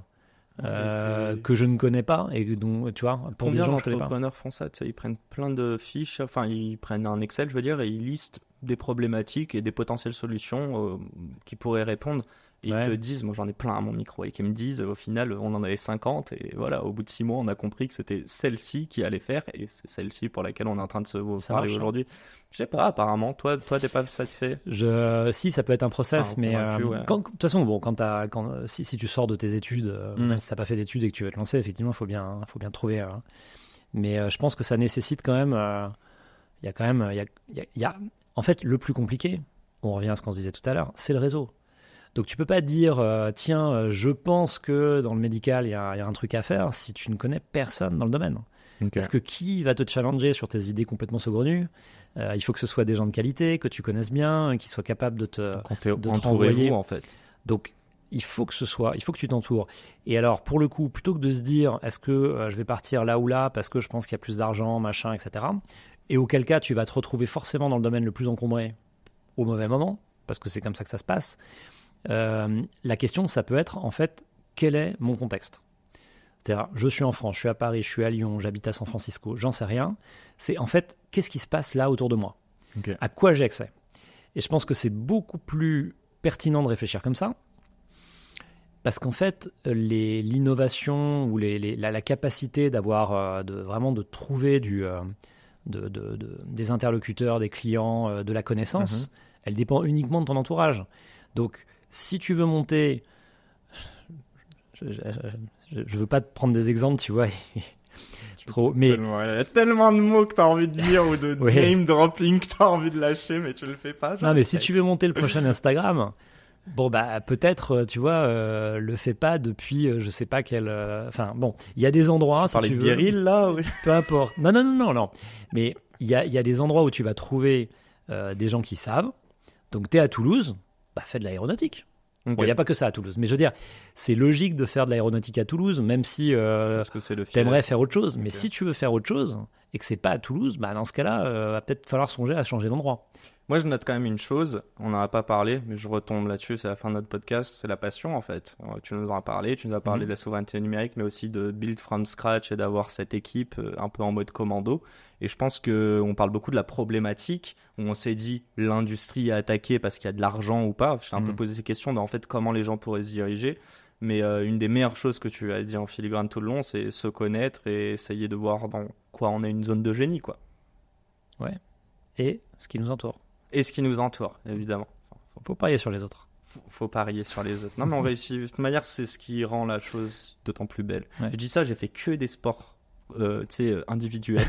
que je ne connais pas et dont, tu vois, pour des gens que je connais pas. Combien d'entrepreneurs font ça? Ils prennent plein de fiches, enfin ils prennent un Excel, je veux dire, et ils listent des problématiques et des potentielles solutions qui pourraient répondre. Et ils te disent, moi j'en ai plein à mon micro, et qui me disent, au final, on en avait 50, et voilà, au bout de 6 mois, on a compris que c'était celle-ci qui allait faire, et c'est celle-ci pour laquelle on est en train de se parler aujourd'hui. Je sais pas, apparemment, toi t'es pas satisfait? Si, ça peut être un process, mais ouais. de toute façon, bon, si tu sors de tes études, même si t'as pas fait d'études et que tu veux te lancer, effectivement, il faut bien trouver. Mais je pense que ça nécessite quand même, en fait, le plus compliqué, on revient à ce qu'on se disait tout à l'heure, c'est le réseau. Donc tu peux pas dire tiens, je pense que dans le médical il y a un truc à faire si tu ne connais personne dans le domaine. Okay. Parce que qui va te challenger sur tes idées complètement saugrenues? Il faut que ce soit des gens de qualité, que tu connaisses bien, qui soient capables de te renvoyer. En fait. Donc il faut que tu t'entoures. Et alors pour le coup, plutôt que de se dire est-ce que je vais partir là ou là parce que je pense qu'il y a plus d'argent, machin, etc. Et auquel cas tu vas te retrouver forcément dans le domaine le plus encombré au mauvais moment, parce que c'est comme ça que ça se passe. La question, ça peut être en fait, quel est mon contexte? C'est-à-dire, je suis en France, je suis à Paris, je suis à Lyon, j'habite à San Francisco, j'en sais rien. C'est en fait, qu'est-ce qui se passe là autour de moi? Okay. À quoi j'ai accès? Et je pense que c'est beaucoup plus pertinent de réfléchir comme ça, parce qu'en fait, l'innovation ou la capacité d'avoir, vraiment de trouver des interlocuteurs, des clients, de la connaissance, elle dépend uniquement de ton entourage. Donc, si tu veux monter, je veux pas te prendre des exemples, tu vois, trop, mais il y a tellement de mots que tu as envie de dire ou de name dropping que tu as envie de lâcher, mais tu le fais pas. Non, mais si tu veux monter le prochain Instagram, bon bah peut-être, tu vois, le fais pas depuis, je sais pas quel, enfin bon, il y a des endroits. Tu parlais de Guéril là, ou... peu importe. Non. Mais il y a des endroits où tu vas trouver des gens qui savent. Donc t'es à Toulouse. Bah, fais de l'aéronautique. Okay. Bon, il n'y a pas que ça à Toulouse. Mais je veux dire, c'est logique de faire de l'aéronautique à Toulouse, même si tu aimerais faire autre chose. Mais si tu veux faire autre chose et que ce n'est pas à Toulouse, bah, dans ce cas-là, va peut-être falloir songer à changer d'endroit. Moi, je note quand même une chose, on n'en a pas parlé, mais je retombe là-dessus, c'est la fin de notre podcast, c'est la passion en fait. Tu nous en as parlé, tu nous as parlé de la souveraineté numérique, mais aussi de build from scratch et d'avoir cette équipe un peu en mode commando. Et je pense qu'on parle beaucoup de la problématique, où on s'est dit l'industrie est attaquée parce qu'il y a de l'argent ou pas. Je t'ai un peu posé ces questions de en fait comment les gens pourraient se diriger. Mais une des meilleures choses que tu as dit en filigrane tout le long, c'est se connaître et essayer de voir dans quoi on est une zone de génie, quoi. Ouais. Et ce qui nous entoure. Et ce qui nous entoure, évidemment. Faut parier sur les autres. Faut parier sur les autres. Non, mais on réussit. De toute manière, c'est ce qui rend la chose d'autant plus belle. Ouais. Je dis ça, j'ai fait que des sports individuels.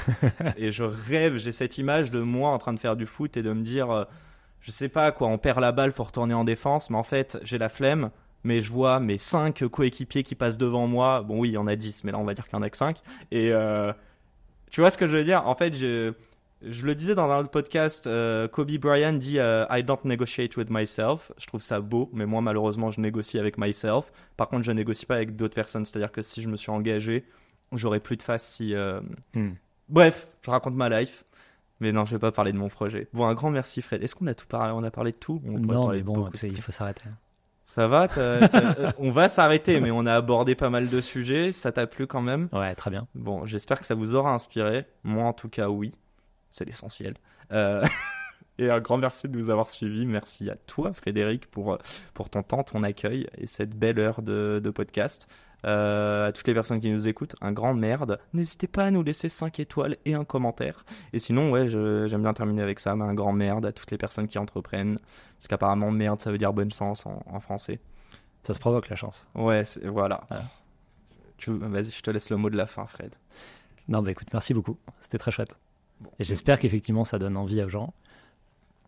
Et je rêve, j'ai cette image de moi en train de faire du foot et de me dire, je sais pas quoi, on perd la balle, faut retourner en défense. Mais en fait, j'ai la flemme. Mais je vois mes 5 coéquipiers qui passent devant moi. Bon, oui, il y en a 10, mais là, on va dire qu'il y en a que 5. Et tu vois ce que je veux dire? En fait, je le disais dans un autre podcast, Kobe Bryant dit I don't negotiate with myself. Je trouve ça beau, mais moi malheureusement je négocie avec myself. Par contre je négocie pas avec d'autres personnes, c'est-à-dire que si je me suis engagé, j'aurais plus de face si... Bref, je raconte ma life, mais non je vais pas parler de mon projet. Bon, un grand merci Fred. Est-ce qu'on a tout parlé? On a parlé de tout? Non mais bon, il faut s'arrêter. Ça va, on va s'arrêter, mais on a abordé pas mal de sujets. Ça t'a plu quand même? Ouais, très bien. Bon, j'espère que ça vous aura inspiré. Moi, en tout cas, oui. C'est l'essentiel. Et un grand merci de nous avoir suivis. Merci à toi, Frédéric, pour ton temps, ton accueil et cette belle heure de podcast. À toutes les personnes qui nous écoutent, un grand merde. N'hésitez pas à nous laisser 5 étoiles et un commentaire. Et sinon, ouais, j'aime bien terminer avec ça, mais un grand merde à toutes les personnes qui entreprennent. Parce qu'apparemment, merde, ça veut dire bonne chance en français. Ça se provoque la chance. Ouais, voilà. Voilà. Vas-y, je te laisse le mot de la fin, Fred. Non, bah écoute, merci beaucoup. C'était très chouette. Bon. Et j'espère qu'effectivement, ça donne envie aux gens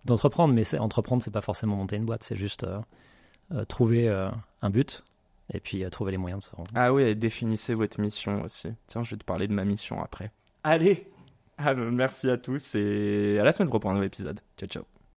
d'entreprendre. Mais entreprendre, c'est pas forcément monter une boîte. C'est juste trouver un but et puis trouver les moyens de se rendre. Ah oui, définissez votre mission aussi. Tiens, je vais te parler de ma mission après. Allez, merci à tous et à la semaine prochaine pour un nouvel épisode. Ciao, ciao.